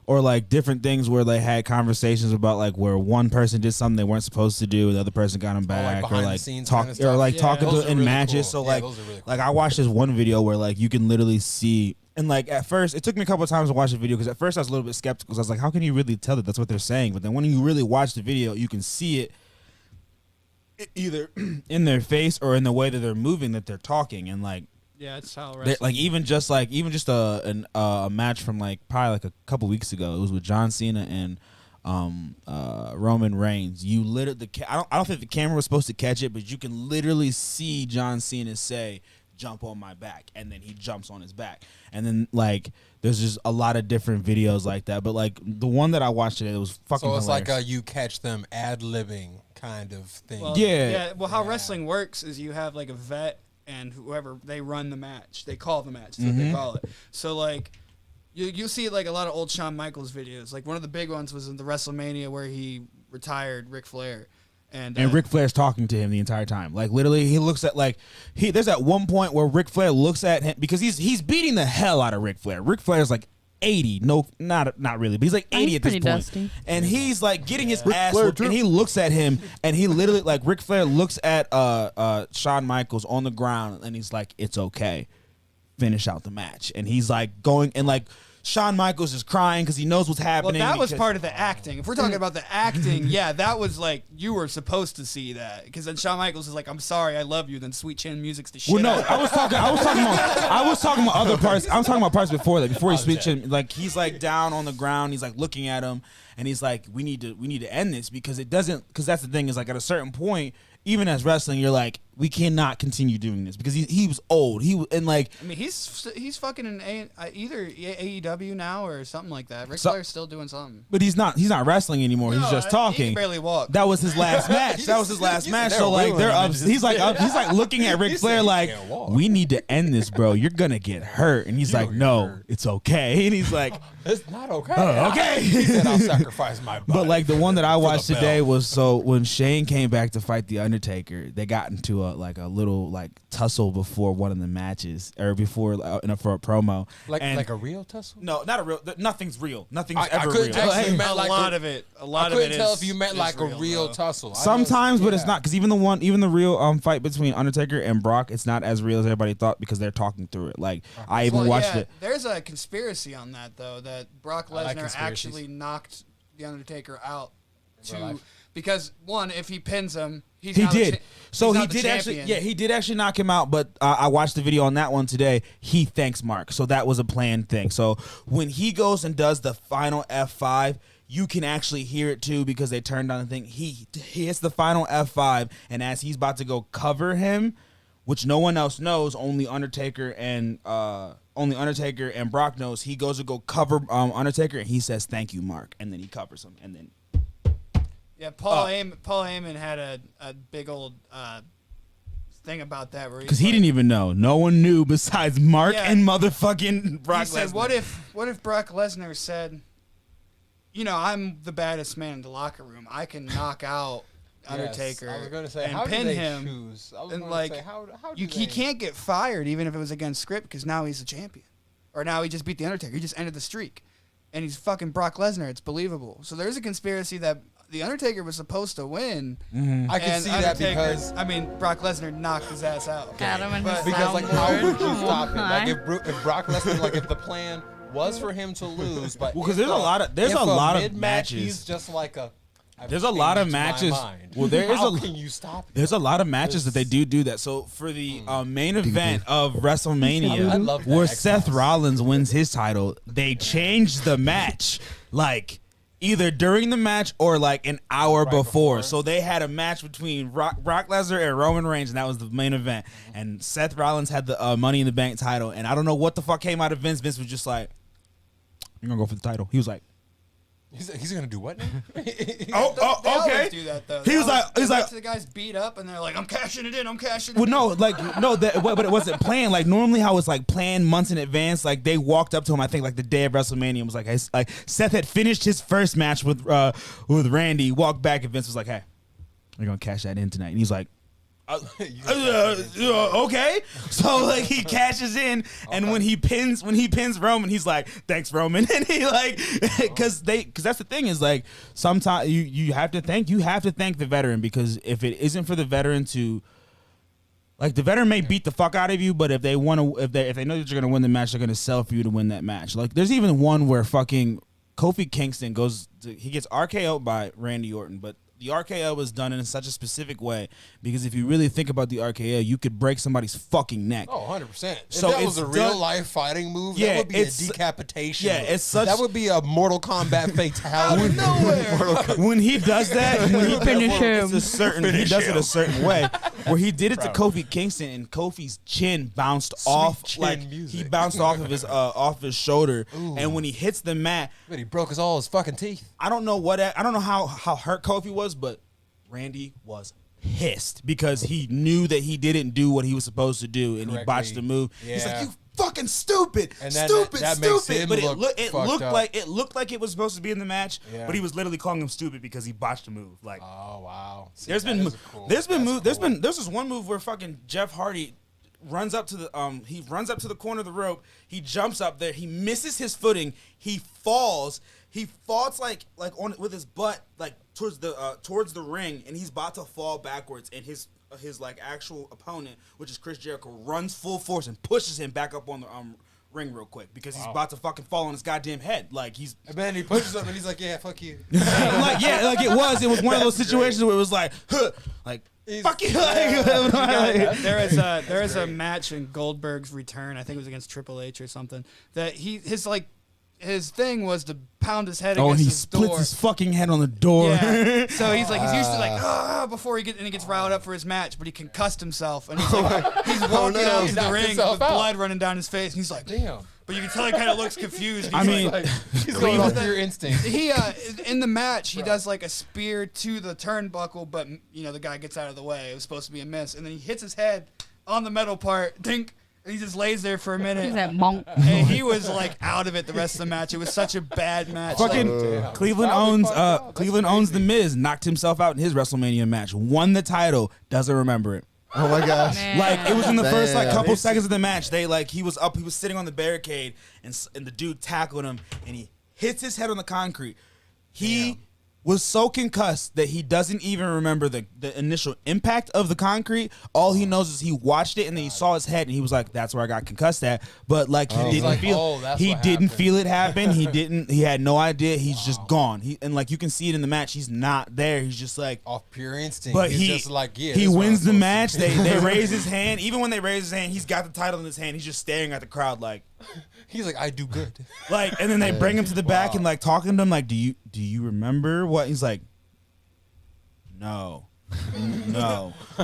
or like different things where they had conversations about like where one person did something they weren't supposed to do, the other person got them back, or behind the like scenes talk kinda or stuff. like Yeah. talking Those to are in really matches. cool. So Yeah, like those are really like cool. I watched this one video where like you can literally see. And like at first, it took me a couple of times to watch the video because at first I was a little bit skeptical. 'Cause I was like, "How can you really tell that that's what they're saying?" But then when you really watch the video, you can see it either in their face or in the way that they're moving, that they're talking, and like Yeah, it's how they- wrestling. like even just a match from like probably like a couple weeks ago. It was with John Cena and Roman Reigns. You literally I don't think the camera was supposed to catch it, but you can literally see John Cena say, "Jump on my back," and then he jumps on his back. And then like there's just a lot of different videos like that. But like the one that I watched today, it was fucking so it's hilarious. like you catch them ad-libbing kind of thing. Well, Yeah. Well, how Yeah. wrestling works is you have like a vet and whoever they run the match. They call the match. That's what they call it. So like you see like a lot of old Shawn Michaels videos. Like one of the big ones was in the WrestleMania where he retired Ric Flair. And Ric Flair's talking to him the entire time. Like literally, he looks at like there's at one point where Ric Flair looks at him because he's beating the hell out of Ric Flair. Ric Flair's like 80, no, not really, but he's like 80 He's at this pretty point, dusty. and he's like getting his ass Flair whooped, and he looks at him, and he literally like Ric Flair looks at Shawn Michaels on the ground, and he's like, "It's okay, finish out the match," and he's like going and like Shawn Michaels is crying because he knows what's Well, happening. that was because- part of the acting. If we're talking about the acting, yeah, that was like you were supposed to see that because then Shawn Michaels is like, "I'm sorry, I love you." Then Sweet Chin Music's the shit. Well, no, out of I was talking about other parts. I was talking about parts before that. Before he switched him, like he's like down on the ground. He's like looking at him, and he's like, "We need to end this because it doesn't." Because that's the thing is like at a certain point, even as wrestling, you're like, we cannot continue doing this because he was old. And like, I mean, he's fucking in either AEW now or something like that. Ric So- Flair's still doing something. but he's not wrestling anymore. He's No, just He talking. can barely walk. That was his last match. That was his last match. So like they're up. He's like looking at Ric He Flair said he like, can't walk. we need to end this, bro. You're gonna get hurt. And he's like, don't get no, hurt. it's okay. And he's like, It's not okay. oh, okay. He said, I'll sacrifice my body. But like the one that I for the watched today belt. was so when Shane came back to fight the Undertaker, they got into a little like tussle before one of the matches or before for a promo. And- like a real tussle. no, not a real. Nothing's real. Nothing's I ever couldn't real. tell if you meant a like lot of it. A lot I of it couldn't tell is- if you meant is like a real though. tussle. I Sometimes, just- but it's yeah. not because even the real fight between Undertaker and Brock, it's not as real as everybody thought because they're talking through it. Like I even Well, watched yeah, it. There's a conspiracy on that though that Brock I like Lesnar conspiracies. actually knocked the Undertaker out real to life? because one, if he pins him, he's He now the did. cha- So he's he now the did actually. champion. Yeah, he did actually knock him out. But I watched the video on that one today. He thanks Mark. So that was a planned thing. So when he goes and does the final F5, you can actually hear it too because they turned on the thing. He hits the final F5, and as he's about to go cover him, which no one else knows, only Undertaker and Brock knows. He goes to go cover Undertaker, and he says, "Thank you, Mark," and then he covers him, and then. Yeah, Paul Heyman had a big old thing about that where Because he didn't even know. No one knew besides Mark Yeah. and motherfucking Brock He said, Lesnar. what if Brock Lesnar said, you know, I'm the baddest man in the locker room. I can knock out Undertaker Yes, I was going to say, and how pin do they him. choose? I was And going like, to say, how do he they? can't get fired even if it was against script because now he's the champion. Or now he just beat the Undertaker. He just ended the streak. And he's fucking Brock Lesnar. It's believable. So there's a conspiracy that the Undertaker was supposed to win. I can and see that Undertaker- because I mean, Brock Lesnar knocked his ass out. Adam and But- his because like how soundboard. would you stop him? Like Why? if Brock Lesnar, like if the plan was for him to lose, but Well, 'cause if there's a lot of- there's if a lot of mid-match, matches. He's just like a. I've There's a lot of changed my matches- mind. well, there is How a- can you stop? There's a lot of matches that they do that. So for the main event of WrestleMania, I love that where Xbox. Seth Rollins wins his title, they changed the match like either during the match or like an hour before. So they had a match between Brock Lesnar and Roman Reigns, and that was the main event. And Seth Rollins had the Money in the Bank title, and I don't know what the fuck came out of Vince. Vince was just like, "You're gonna go for the title." He was like, He's gonna do what now? They okay. always do that though. He was like- they he's wait like- till the guys beat up and they're like, I'm cashing it in. I'm cashing it Well, in. no, like no, but it wasn't planned. Like normally, how it's like planned months in advance. Like they walked up to him, I think, like the day of WrestleMania. And was like Seth had finished his first match with Randy. Walked back, and Vince was like, "Hey, we're gonna cash that in tonight." And he's like, "Okay." So like he cashes in, and when he pins Roman, he's like, "Thanks, Roman." And he like because that's the thing is like sometimes you have to thank the veteran because if it isn't for the veteran to. Like the veteran may beat the fuck out of you, but if they want to, if they know that you're gonna win the match, they're gonna sell for you to win that match. Like there's even one where fucking Kofi Kingston he gets RKO'd by Randy Orton, but the RKO was done in such a specific way because if you really think about the RKO, you could break somebody's fucking neck. Oh, 100%. If So that was it's a real done- life fighting move, Yeah, that would be a it's- decapitation. yeah, move. it's such- That would be a Mortal Kombat fatality. When he does that, when he Finish him. it's a certain, he does it a certain way. Where he did it to Kofi Kingston, and Kofi's chin bounced off, chin like music. he bounced off of his shoulder, and when he hits the mat, But he broke all his fucking teeth. I don't know how hurt Kofi was, but Randy was pissed because he knew that he didn't do what he was supposed to do, and he Correctly. botched the move. He's like, Yeah. "You fucking stupid, And then stupid, that makes stupid." him But it look fucked looked up. like it was supposed to be in the match, Yeah. but he was literally calling him stupid because he botched the move. Like, Oh wow. See, there's that been is cool. there's That's cool. this one move where fucking Jeff Hardy runs up to the corner of the rope. He jumps up there. He misses his footing. He falls. He falls like on with his butt like towards the ring, and he's about to fall backwards. And his like actual opponent, which is Chris Jericho, runs full force and pushes him back up on the ring real quick because he's about to fucking fall on his goddamn head. Like he's And then he pushes up and he's like, yeah, fuck you. like it was one of those situations where it was like, huh, like fuck you. There is a match in Goldberg's return. I think it was against Triple H or something. That his thing was to pound his head Oh, against he his splits door. his fucking head on the door. Yeah. So he's usually like before he gets riled up for his match, but he concussed himself and he's like he's walking out to the ring with blood running down his face and he's like, Damn. but you can tell he kind of looks confused. He's I mean, like, He's going off your instinct. he in the match he does like a spear to the turnbuckle, but the guy gets out of the way. It was supposed to be a miss, and then he hits his head on the metal part. Dink. And he just lays there for a minute. He's that monk. And he was like out of it the rest of the match. It was such a bad match. Fucking Cleveland owns the Miz, knocked himself out in his WrestleMania match, won the title, doesn't remember it. Oh my gosh. Man. Like it was in the first like Damn. couple seconds of the match. He was sitting on the barricade, and the dude tackled him, and he hits his head on the concrete. He was so concussed that he doesn't even remember the initial impact of the concrete. All he knows is he watched it and then he saw his head and he was like, "That's where I got concussed at." But like he didn't like, feel "Oh, that's he what didn't happened." feel it happen. He had no idea. He's just gone. And like you can see it in the match. He's not there. He's just like Off pure instinct. But he's he just like, yeah, he this is what wins I'm the supposed to match. do. They raise his hand. Even when they raise his hand, he's got the title in his hand. He's just staring at the crowd like He's like, I do good. and then they bring him to the back and like talking to him like, do you remember what? He's like, no.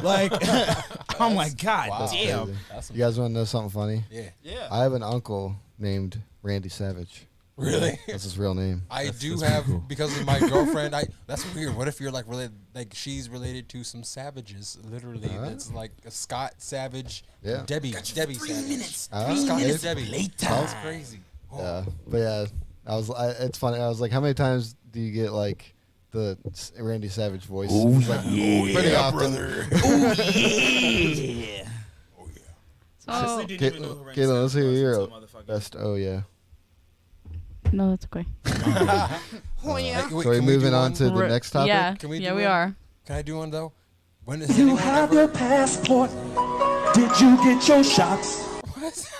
Like I'm like, God Wow. damn. Crazy. That's You guys want to know something funny? Yeah. I have an uncle named Randy Savage. Really? That's his real name. I do have because of my girlfriend. That's weird. What if you're like related? Like she's related to some savages, literally. It's like a Scott Savage, Yeah. Debbie Savage. Scott Scott Debbie. That's crazy. Yeah, but yeah, it's funny. I was like, how many times do you get like the Randy Savage voice? It's like, pretty often. So, Caitlin, let's hear your best. Oh yeah. no, that's okay. Oh yeah. Wait, So we're can we moving do on one? to the next topic. Yeah, Can we yeah, do we one? are. Can I do one though? When is anyone ever? passport? Did you get your shots?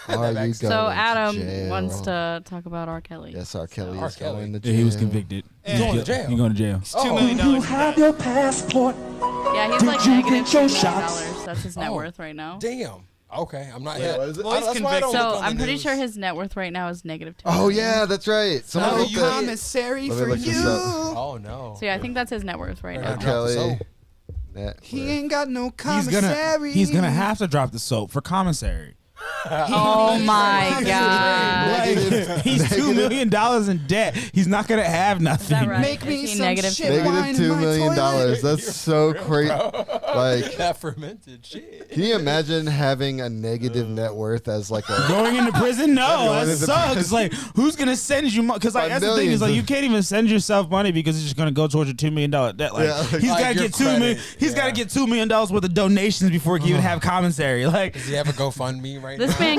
Are you going So to Adam jail? wants to talk about R. Kelly. Yes, R. Kelly R. is Kelly. going to Yeah, jail. he was convicted. He's going to jail. He's going to jail. It's $2 million. Do you have your passport? Yeah, he's Did like you negative get your $2 million. shots? That's his net Oh. worth right now. Damn. Okay, I'm not Yeah, yet. what is it? Well, he's That's why I don't convicted. look So on the I'm pretty news. sure his net worth right now is negative $2 Oh million. yeah, that's right. Someone No, wrote you that. Commissary Let me for look this you. up. Oh no. So yeah, I think that's his net worth right Right now. now. Drop the Kelly. soap. Net He worth. ain't got no He's commissary. gonna have to drop the soap for commissary. Oh my god. Like, he's $2 million in debt. He's not gonna have nothing. Is that right? Make me Is he some negative shit $2 wine Negative in $2 my million. toilet. That's so crazy. Like, That fermented shit. can you imagine having a negative net worth as like a? Going into prison? No, Going that into sucks. prison. Like, who's gonna send you money? Because like By that's the thing is millions like of- you can't even send yourself money because it's just gonna go towards your $2 million debt. Like, Yeah, like- he's Like gotta your get $2 million. credit, He's gotta yeah. get $2 million worth of donations before he can even have commissary. Like, Does he have a GoFundMe right now? This man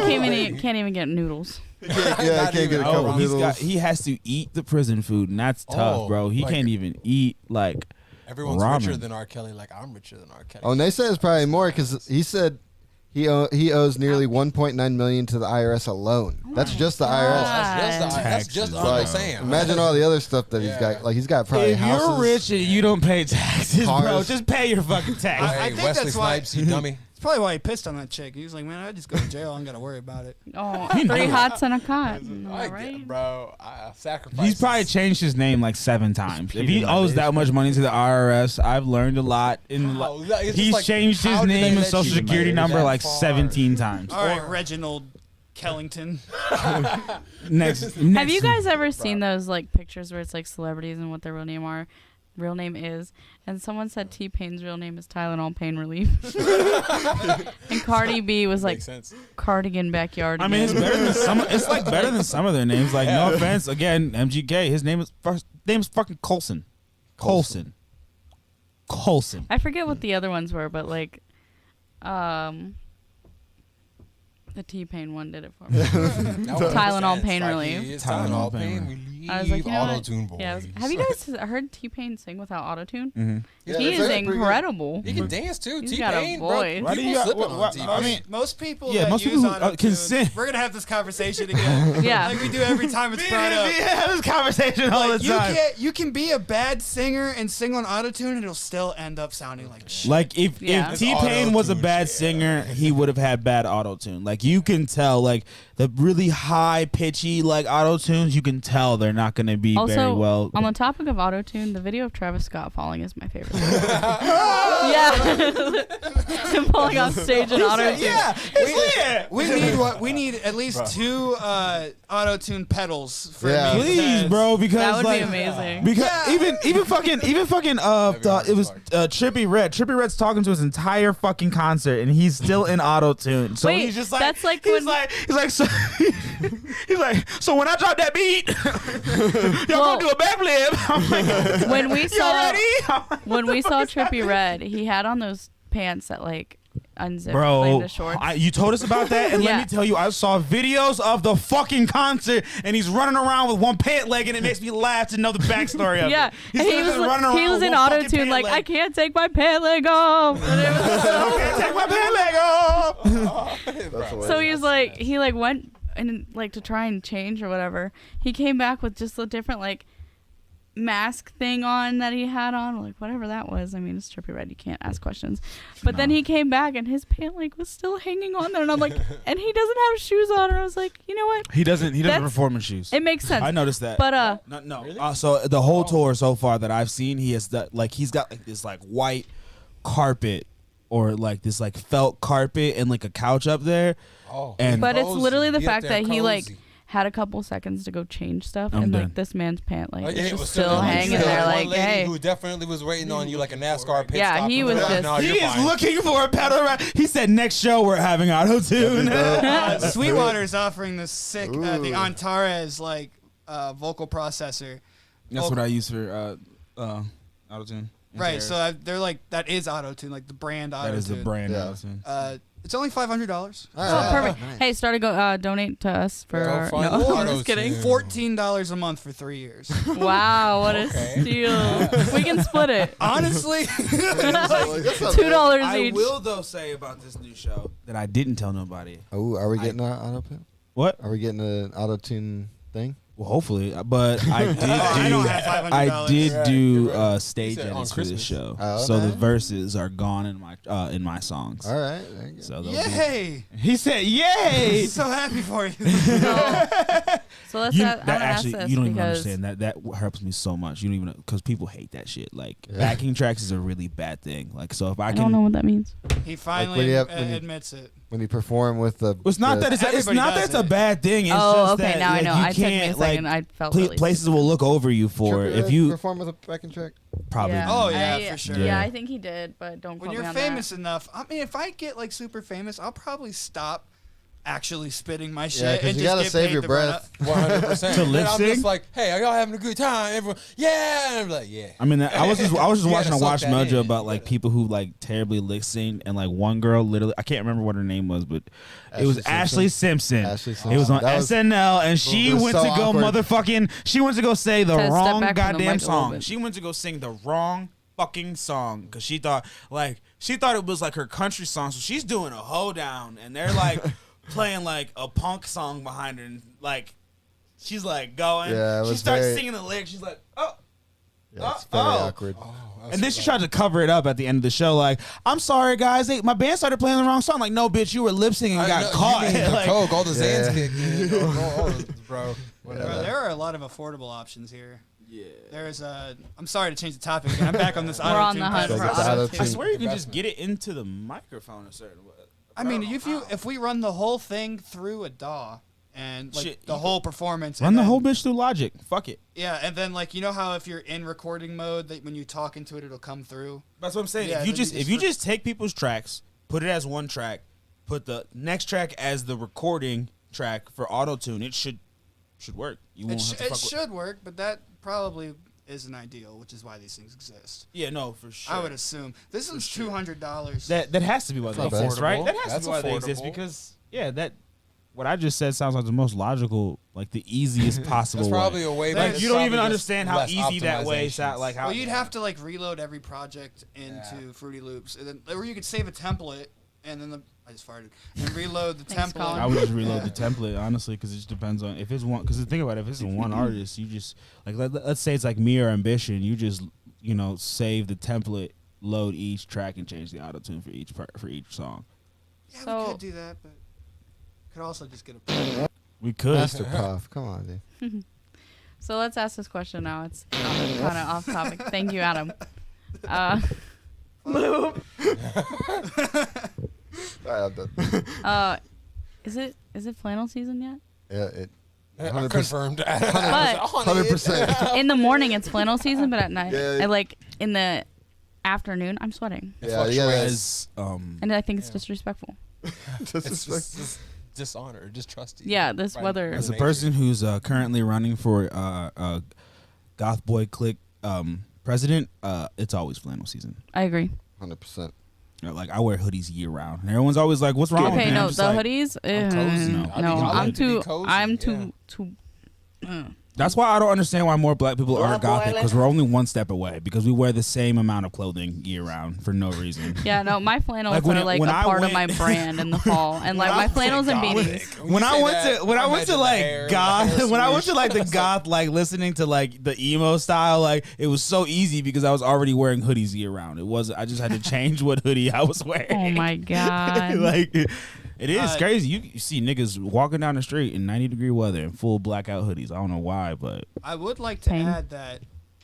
can't even get noodles. Yeah, I Not can't even. get a Oh, couple noodles. he has to eat the prison food, and that's tough, Oh, bro. He like- can't even eat like. Everyone's Ramen. richer than R. Kelly. Like I'm richer than R. Kelly. Oh, and they said it's probably more because he said he owes nearly 1.9 million to the IRS alone. That's just the IRS. That's just Taxes. Uncle Like, Sam. imagine all the other stuff that he's got. Like he's got probably If houses. you're rich and you don't pay taxes, bro, Cars. just pay your fucking taxes. I Hey, think Wesley that's why- Snipes, you dummy. That's probably why he pissed on that chick. He was like, man, I just go to jail. I ain't got to worry about it. Oh, 3 hots and a cot. All I right. get, bro. I sacrifice. He's probably changed his name like 7 times. If he owes that much money to the IRS, I've learned a lot. How? It's just He's like, changed his how did they name and let social you security go number that like far? 17 times. All right, Reginald Kellington. Next, Have you guys ever seen those like pictures where it's like celebrities and what their real name is? And someone said T-Pain's real name is Tylenol Pain Relief. And Cardi B was like Makes sense. Cardigan Backyard. I mean, it's better than some. It's like better than some of their names. Like, no offense, again, MGK. His name's fucking Coulson. Coulson. I forget what the other ones were, but like, the T-Pain one did it for me. That one Tylenol makes sense. pain Like, relief. he is Tylenol Tylenol pain pain relief. relief. I was like, you know Auto-Tune what? boys. Yeah, have you guys heard T-Pain sing without auto-tune? Mm-hmm. Yeah, He that's is pretty good. incredible. He can dance too. He's got a T-Pain, voice. bro. Why do People you got- slipping what- on what- T-Pain. I mean, Most people Yeah, that most use people auto-tune, consent. we're gonna have this conversation again. Yeah. Like we do every time it's brought up. have this conversation all Like, the time. you can be a bad singer and sing on autotune and it'll still end up sounding like shit. Like if Yeah. T-Pain was a Auto-tune bad shit. singer, he would have had bad auto-tune. Like you can tell, like the really high pitchy like auto-tunes, you can tell they're not going to be Also, very well. on the topic of auto-tune, the video of Travis Scott falling is my favorite. Yeah. Him falling on stage in auto-tune. Yeah, We need at least 2 auto-tune pedals for Yeah. me. please, bro, because That would like, be amazing. Because Yeah. even fucking it was Trippie Redd. Trippie Redd's talking to his entire fucking concert and he's still in auto tune. So Wait, he's just like that's like he's when- like so he's like so when I drop that beat, y'all Well, gonna do a backflip. I'm like, When we you saw ready? when we saw Trippie Redd, he had on those pants that like unzip like Bro, the shorts. you told us about that, and Yeah. let me tell you, I saw videos of the fucking concert, and he's running around with one pant leg, and it makes me laugh to know the backstory of yeah, it. He's and he literally was running around he was with in one auto fucking tune pant like leg. I can't take my pant leg off. And it was so, Can't take my pant leg off. That's so he was like he like went and like to try and change or whatever. He came back with just a different like mask thing on that he had on, like whatever that was. I mean, it's Trippie Redd, you can't ask questions. But then he came back and his pant leg was still hanging on there, and I'm like, and he doesn't have shoes on, and I was like, you know what? He doesn't That's- perform in shoes. It makes sense. I noticed that. But no. So the whole tour so far that I've seen, he has that like he's got like this like white carpet or like this like felt carpet and like a couch up there. Oh, And- But it's cozy. literally the Be up fact there that he like cozy. had a couple seconds to go change stuff, I'm and done. like this man's pant like Oh, yeah, it's it just was still like, hanging still there. one Like, lady hey, who definitely was waiting on you like a NASCAR pit Yeah, stop. he and was like, just- no, He you're is fine. looking for a pedal around. He said next show we're having auto tune. Sweetwater is offering this sick the Antares like vocal processor. That's what I use for auto tune. Right, so they're like that is auto-tune, like the brand auto-tune. that is the brand Yeah. auto tune. It's only $500. oh, perfect. Hey, start to go donate to us for Go our. find No, the I'm just kidding. auto-tune. $14 a month for 3 years. Wow, what a Okay. steal! We can split it. Honestly, $2 I each. will though say about this new show that I didn't tell nobody. Oh, are we getting an auto tune? What? Are we getting an auto tune thing? Well, hopefully, but I did do. I don't have $500. I did Right, do you're right. stage He said on edits for this Christmas. show, Oh, so the okay. verses are gone in my songs. All right. There you go. So they'll Yay! be, he said, "Yay!" So happy for you. So let's. You, I want to that ask actually, this you don't even because understand that helps me so much. You don't even because people hate that shit. Like Yeah. backing tracks is a really bad thing. Like so if I I can, don't know what that means. He when finally you have- when you- admits it. When you perform with the, it's not that it's Everybody not that does it's a it. bad thing. It's Oh, just okay, that, now I like, know. You I took me a can't, second. like, I felt really places will look over you for Trippie if Redd you perform with a backing track. probably. Yeah. Oh, yeah, I- for sure. Yeah, Yeah. I think he did, but don't When quote you're me on famous enough, I mean, if I get like super famous, I'll probably stop actually spitting my shit Yeah, 'cause and you just gotta get save paid your to run breath. 100%. To lip I'm sync? just like, hey, are y'all having a good time? Everyone, yeah. And I'm like, yeah. I mean, I was just You watching gotta a suck Watch that Mojo in. about like people who like terribly lip sync, and like one girl literally, I can't remember what her name was, but it was Ashley Ashley Simpson. Ashley It was Simpson. on That was- SNL, and she it was went so to go awkward. motherfucking. She went to go say the To step wrong back from the goddamn mic a little song. bit. She went to go sing the wrong fucking song because she thought it was like her country song. So she's doing a hoedown, and they're like playing like a punk song behind her, and like she's like going. Yeah, it she was starts very- singing the lyrics. She's like, oh. Yeah, it's very Oh. awkward. And then she tried to cover it up at the end of the show, like, "I'm sorry, guys, my band started playing the wrong song." Like, no, bitch, you were lip syncing and got caught. You mean the Like, coke, all the Zans Yeah. kicked in. Bro. Whatever. Bro, there are a lot of affordable options here. Yeah. There's a. I'm sorry to change the topic. And I'm back on this We're on the auto-tune hunt pedal. for Like it's auto-tune. I swear you can just get it into the microphone a certain way. I mean, if we run the whole thing through a DAW and like Shit, the you whole performance, Run and the then- whole bitch through Logic. Fuck it. Yeah, and then like you know how if you're in recording mode, that when you talk into it, it'll come through. That's what I'm saying. Yeah, if you then just you if just you re- just take people's tracks, put it as one track, put the next track as the recording track for auto tune, it should work. You won't have to It fuck with. should work, but that probably isn't ideal, which is why these things exist. Yeah, no, for sure. I would assume this is $200. that has to be why they not bad. exist, right? Affordable. That has That's to be why they exist affordable. because yeah, that what I just said sounds like the most logical, like the easiest possible. That's probably way. a way. Like but you it's don't probably even just understand how less easy that way. optimizations. Like how. Well, you'd have to like reload every project into Fruity Loops, and then, or you could save a template and then I just farted and reload the Thanks, template. Colin. I would just reload the template honestly, because it just depends on if it's one. Because the thing about it, if it's one artist, you just like let's say it's like me or Ambition, you just save the template, load each track, and change the auto tune for each song. Yeah, we So- could do that, but could also just get a. We could. Master Puff, come on, dude. So let's ask this question now. It's kind of off topic. Thank you, Adam. All right, I'm done. Is it flannel season yet? Yeah, it. I 100%. confirmed. But 100%. in the morning it's flannel season, but at night, Yeah. and like in the afternoon, I'm sweating, Yeah, you gotta. As and I think it's disrespectful. It's just dishonor, distrust. Yeah, this weather. As a person who's currently running for Goth Boy Clique president, it's always flannel season. I agree. 100%. Like I wear hoodies year round, and everyone's always like, "What's wrong with Okay, me?" no, I'm the just like, hoodies. cozy. No, I no, like I'm to be too. cozy, I'm yeah. too. That's why I don't understand why more black people are gothic, because we're only one step away, because we wear the same amount of clothing year round for no reason. Yeah, no, my flannels Like when are it- like when a I part of went- my brand in the fall, and like my flannels and beanies. When I went to like goth, when I went to like the goth, like listening to like the emo style, like it was so easy because I was already wearing hoodies year round. It was I just had to change what hoodie I was wearing. Oh my god! Like it is crazy. You see niggas walking down the street in 90-degree weather in full blackout hoodies. I don't know why, but I would like to Pain. add that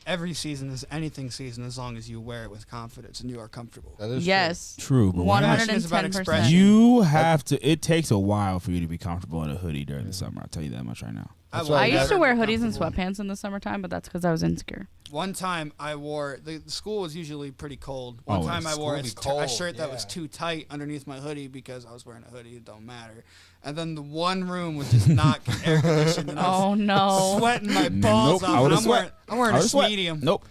every season is anything season as long as you wear it with confidence and you are comfortable. That is Yes, true. But when I- 110%. you have to. It takes a while for you to be comfortable in a hoodie during the summer. I'll tell you that much right now. That's will why I used to never wear be hoodies and comfortable. sweatpants in the summertime, but that's because I was insecure. One time I wore the school was usually pretty cold. One Always. time I wore School be a cold, shirt that was yeah. too tight underneath my hoodie because I was wearing a hoodie. It don't matter. And then the one room was just not air conditioned, and I was Oh no! sweating my balls Nope, I off. would've And sweat. I'm wearing I a would've sweat. medium. Nope.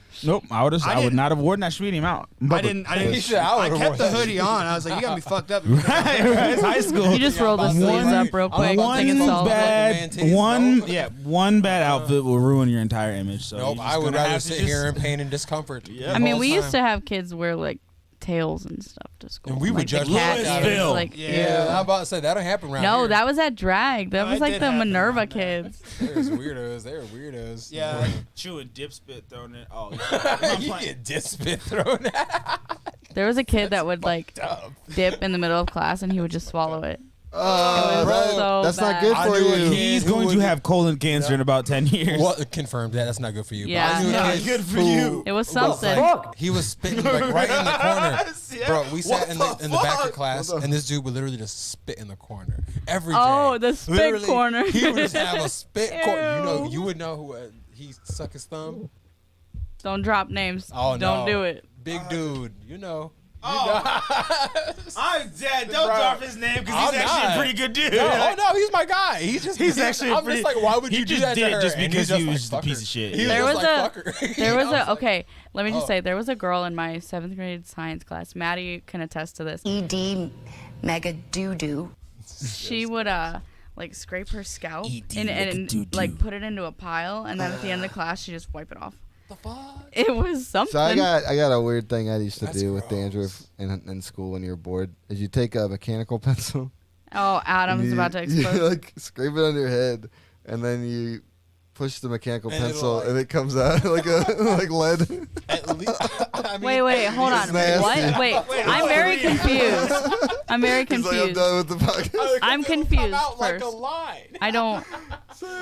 I would didn't- not have worn that medium out. I didn't. shit, I I would've kept worn the that hoodie shit. on. I was like, you got me fucked up. right, it's high school. You just roll the about to sleeves say, up real I'm quick. about to Think it's say, all man, titties, one bad outfit will ruin your entire image. So Nope, you're I just would gonna rather have to sit just- here in pain and discomfort. Yeah. I mean, we used to have kids wear like tails and stuff to school. And we would like judge the cat Louisville. ears, like, Yeah. ew. I'm about to say that don't happen around No, here. that was at drag. That No, was it like did the happen Minerva around there. kids. There's weirdos. They're weirdos. Yeah. chewing dip spit thrown in. Oh, you get diss spit thrown at. There was a kid that would like Dumb. dip in the middle of class and he would just swallow it. Oh, It was so that's not bad. good I for knew a you. kid he's who going to would- have colon cancer in about 10 years. What confirmed that? That's not good for you. But Yeah. I knew a No, kid good for who you. It was was something. like- he was spitting like right in the corner. Bro, we sat in the back fuck? of class, and this dude would literally just spit in the corner every day. Oh, the spit Literally, corner. He would just have a spit corner. Ew. You would know who he suck his thumb. Don't drop names. Oh, Don't no. do it. Big dude, you know. I'm dead. Don't Bro. drop his name because I'm he's actually not. a pretty good dude. No, oh no, he's my guy. He's actually I'm pretty, just like, why would he you do just that did to it her? just And because he's he just was just a like, piece fuck of shit. her. He There was was like, a- fuck her. There was I a like, okay. Let me just Oh. say there was a girl in my 7th grade science class. Maddie can attest to this. ED mega doo doo. She would like scrape her scalp ED and Megadoo-doo. like put it into a pile, and then at the end of the class she just wipe it off. The fuck? It was something. So I got a weird thing I used to That's do with gross. dandruff in school when you're bored. Is you take a mechanical pencil. Oh, Adam's you, about to you, explode. like scrape it on your head, and then you push the mechanical And it'll, pencil, like- and it comes out like like lead. At least, I mean, Wait, hold on. It's nasty. What? Wait, I'm very confused. I'm very He's like, I'm confused. done with the podcast. I'm it'll confused Come out like a first. line. I don't.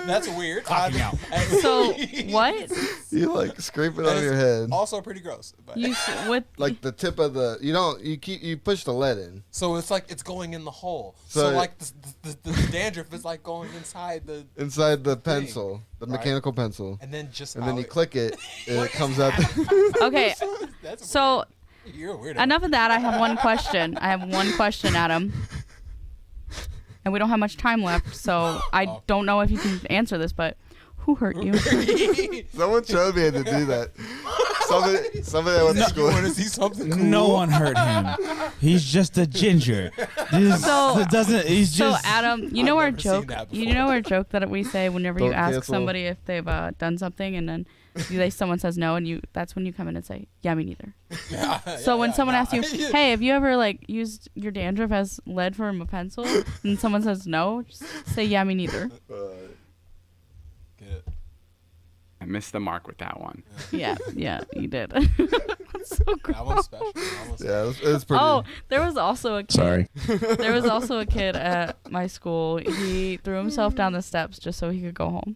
That's weird. Clocking out. So what? You like scrape it That on is your head, Also pretty gross. But. What? like the tip of the. You push the lead in. So it's like it's going in the hole. So- So, like the dandruff is like going inside the, Inside the Thing, pencil, the right? mechanical pencil, and then just and then out you it- click it, and it comes out. Okay. That's So weird. You're a weirdo. enough of that. I have one question. Adam. And we don't have much time left, so I don't know if you can answer this, but who hurt you? Someone showed me how to do that. Somebody that went to You school. want to see something cool? No one hurt him. He's just a ginger. So- doesn't. He's So just. Adam, you know our never seen joke. that You before. know our joke that we say whenever you Don't ask cancel. somebody if they've done something, and then someone says no, and that's when you come in and say, "Yeah, me neither." So when someone asks you, "Hey, have you ever like used your dandruff as lead from a pencil?" and someone says no, just say, "Yeah, me neither." Get it. I missed the mark with that one. Yeah, you did. That's so gross. That one's special. That one's Yeah, it was pretty. Oh, there was also a kid. Sorry. There was also a kid at my school. He threw himself down the steps just so he could go home.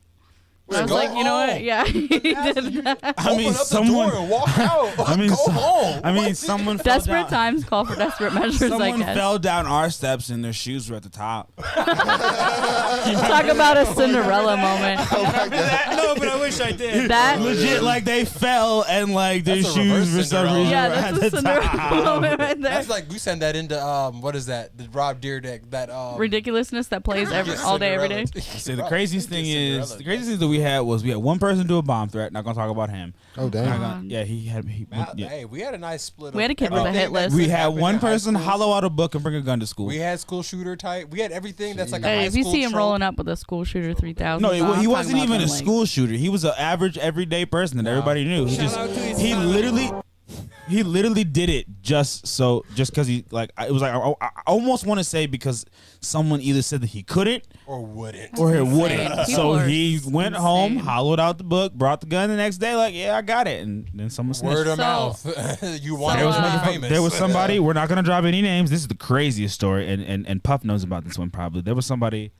And I was Go like, you know what? home. Yeah, he did that. I mean, Open up someone. the door and walk out. I mean, go so- home. I mean, What? someone. fell Desperate down- times call for desperate measures, I Someone guess. fell down our steps and their shoes were at the top. Talk about a Cinderella moment. No, but I wish I did. That Legit, like they fell and like their That's a reverse shoes for some Cinderella. reason yeah, were that's at a the Cinderella top. moment right there. That's like we send that into what is that? The Rob Dyrdek that Ridiculousness that plays all day, every day. See, the craziest thing is that we had one person do a bomb threat. Not gonna talk about him. Oh Not damn. gonna- yeah, he had. Yeah. Hey, we had a nice split. We had a of kid with a everything hit list. that We could had happen one in high person school. hollow out a book and bring a gun to school. We had school shooter type. We had everything that's like a Hey, high if you school see him trope. rolling up with a school shooter 3000, No, I'm he talking wasn't about even a them, like- school shooter. He was an average, everyday person that everybody knew. He literally did it just because he like. It was like I almost want to say because someone either said that he couldn't or wouldn't. or he insane. wouldn't. People So are he went home, insane. hollowed out the book, brought the gun the next day. Like, yeah, I got it, and then someone snitched. Word of So- mouth. You want There to was, be famous. there was somebody. We're not gonna drop any names. This is the craziest story, and Puff knows about this one probably. There was somebody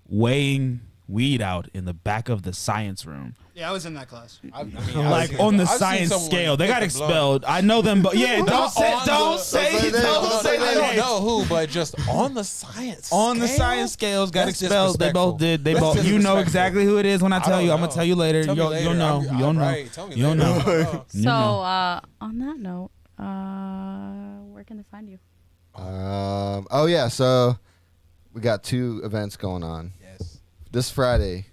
weighing weed out in the back of the science room, Yeah, I was in that class. like on the science scale. They got expelled. I know them, but yeah, don't say I don't names. know who, but just on the science. On the scale? science scales got That's expelled. They both disrespectful. did. They That's both. You know disrespectful. exactly who it is when I tell don't you. I'm gonna know. tell you later. Tell me You'll later. know. I'm- You'll know. right, tell me You'll later. know. So, You know. on that note, where can they find you? Oh yeah, so we got 2 events going on. Yes. This Friday,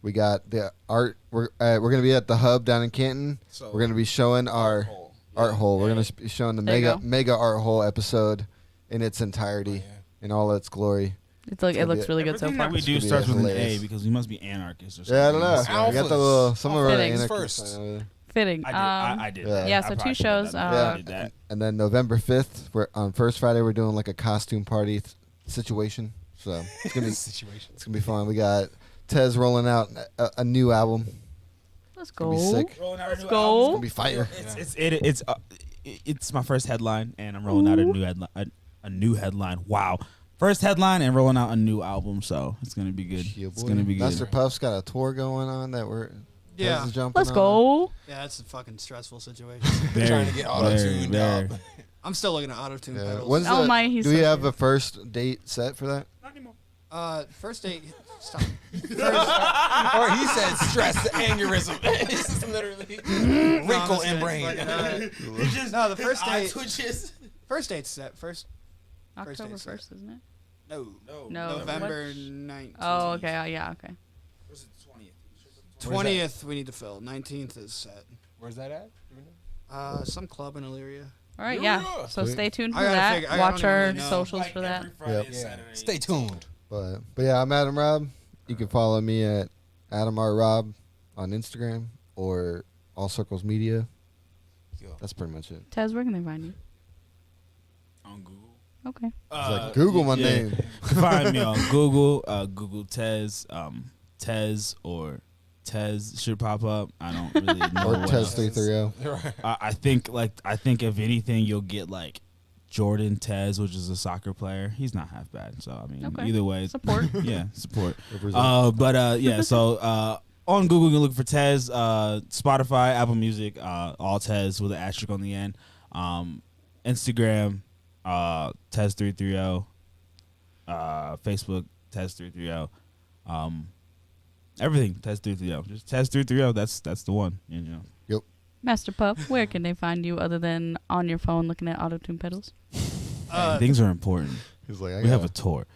we got the art. We're gonna be at the Hub down in Canton. We're gonna be showing our art hole. We're gonna be showing the There you mega art hole episode in its entirety, in all its glory. It's like it gonna looks be- really good so Everything far. that we do It's gonna be starts with an A hilarious. because we must be anarchists or something. Yeah, I don't know. Alphas. We got the little some of our Fitting. anarchists First. over there. Fitting. I did. Yeah. that. Yeah, I so probably 2 should have shows, done that. I Yeah. did that. And then November 5th, on first Friday, we're doing like a costume party situation. So it's gonna be Situation. it's gonna be fun. We got Tez rolling out a new album. Let's It's gonna go. be sick. Let's It's go. gonna be fire. It's my first headline, and I'm rolling out a new headline. A new headline. Wow, first headline and rolling out a new album. So it's gonna be good. Yeah, It's boy. gonna be good. Master Puff's got a tour going on that Yeah. Tez is jumping Let's on. go. Yeah, that's a fucking stressful situation. Very, Trying to get auto-tuned very, up. very. I'm still looking at auto-tune Yeah. pedals. When's Oh the- my, he's do we so have cute. a first date set for that? First date. Stop. Or he said stress aneurysm. It's literally wrinkle in brain. No, the first date. twitches. First date's set. First. October date's 1st, isn't it? No. No. November what? 9th. Oh, okay. Oh, yeah, okay. 20th we need to fill. 19th is set. Where's that at? Some club in Elyria. All right, yeah. Yeah. So stay tuned for I gotta that. figure- I Watch don't our really know. socials for that. Yep. Yeah. Stay tuned. But yeah, I'm Adam Rob. You can follow me at Adam R Rob on Instagram or All Circles Media. Yo. That's pretty much it. Tez, where can they find you? On Google. Okay. It's like Google my name. Find me on Google. Google Tez. Tez or Tez should pop up. I don't really know. Or what Tez else. 330. I think if anything, you'll get like Jordan Tez, which is a soccer player. He's not half bad. So I mean, Okay. either way, Support. yeah, support. Represent. Yeah. So on Google, you can look for Tez. Spotify, Apple Music, all Tez with an asterisk on the end. Instagram, Tez330. Facebook, Tez330. Everything Tez330. Just Tez330. That's the one. You know. Master Puff, where can they find you other than on your phone looking at auto-tune pedals? Hey, things are important. He's like, We have a tour.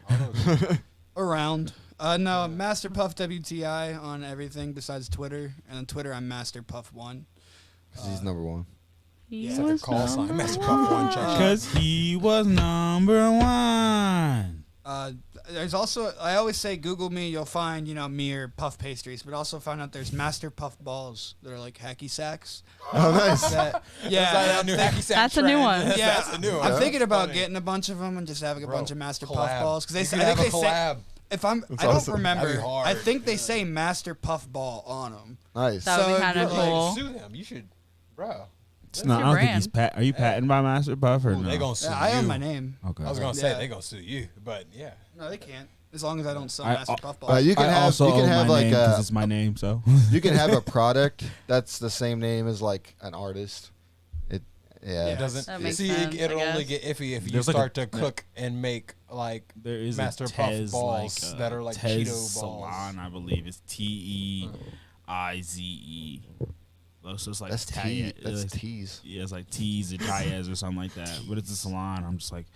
Around. No, Master Puff WTI on everything besides Twitter. And on Twitter, I'm Master Puff1. 'Cause he's number one. He It's like a was call sign. number Master Puff one check. Because he was number one. There's also, I always say Google me, you'll find, me or puff pastries, but also found out there's Master Puff balls that are like hacky sacks. Oh, nice. Yeah, New hacky sack That's a new trend. one. yeah. That's a new one. I'm thinking about Funny. getting a bunch of them and just having a Bro, bunch of Master collab. Puff balls because You I could think have they a say collab. if I'm That's I don't awesome. remember. That'd be hard. I think they say Master Puff ball on them. Nice. That would be So, kind of like, cool. Sue them. You should, bro. It's What's not, I your don't think he's brand? Are you patented by Master Puff or Ooh, no? they gonna sue Yeah, I you. own my name. Okay. I was gonna say Yeah. they gonna sue you, but yeah. No, they can't. As long as I don't sell I- Master Puff balls. You can I have also you can own have my like name 'cause it's my name, so you can have a product that's the same name as like an artist. It It Yeah. doesn't. That makes See, sense, it'll I only guess. get iffy if you There's like start a- to cook and make like there is Master a Puff Tez, balls like, that are like Tez Cheeto balls. Salon, I believe it's TEIZE. So it's like that's Taya- T. That's it's- T's. Yeah, it's like T's or Tayez or something like that. But it's a salon. I'm just like,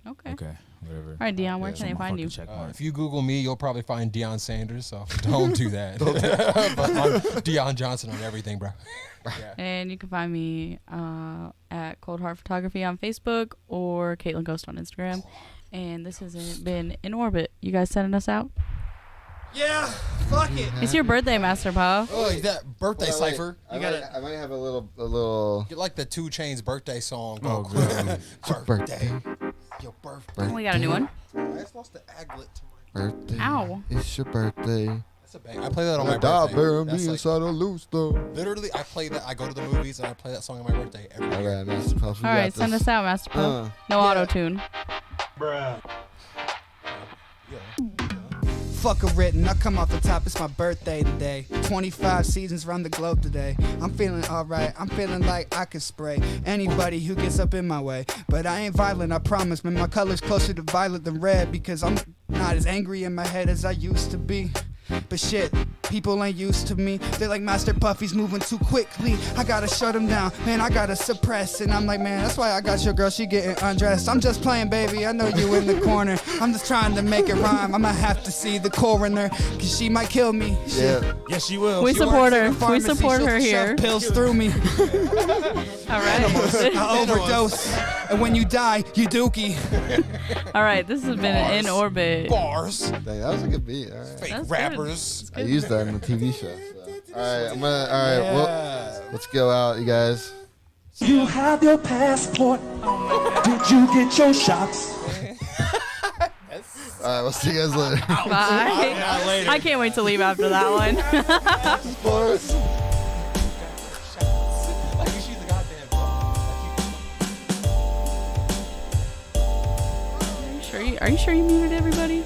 Okay. okay, whatever. All right, Dion, where Yeah, can they my find you? fucking check mark. If you Google me, you'll probably find Deion Sanders. So don't do that. But I'm Deion Johnson on everything, bro. Yeah. And you can find me at Cold Heart Photography on Facebook or Caitlin Ghost on Instagram. And this has been In Orbit. You guys sending us out? Yeah, fuck it. It's your birthday, Master Puff. Oh, that birthday Wait, wait. cipher. I You might, gotta- I might have a little. Get like the 2 Chainz birthday song. Oh, Go God. birthday. Your birthday. We got a new one. I just lost the aglet to my. Birthday. Ow. It's your birthday. That's a bang. I play that on my Dog birthday. bury me That's like, inside a loose though. literally, I play that. I go to the movies and I play that song on my birthday every All year. right, Master Puff. All right, send us out, Master Puff. No auto tune. Fuck a written, I come off the top, it's my birthday today. 25 seasons around the globe today. I'm feeling alright, I'm feeling like I could spray anybody who gets up in my way. But I ain't violent, I promise, man, my color's closer to violet than red. Because I'm not as angry in my head as I used to be. But shit, people ain't used to me. They're like, Master Puff, he's moving too quickly. I gotta shut him down, man, I gotta suppress. And I'm like, man, that's why I got your girl, she getting undressed. I'm just playing, baby, I know you in the corner. I'm just trying to make it rhyme, I'ma have to see the coroner, cause she might kill me. Shit. Yeah. Yes, she will. We She support Works in her. the We pharmacy, support she'll her here. shove pills through me. All right. I overdose, and when you die, you dookie. All right, this has been In Orbit. Bars. Dang, that was a good beat. All right. Fake That's good. rappers. I used that in the TV show. So. All right, I'm gonna. All right, well, let's go out, you guys. You have your passport. Did you get your shots? All right, we'll see you guys later. Bye. I can't wait to leave after that one. Sports. Like you shoot the goddamn ball. Are you sure you muted everybody?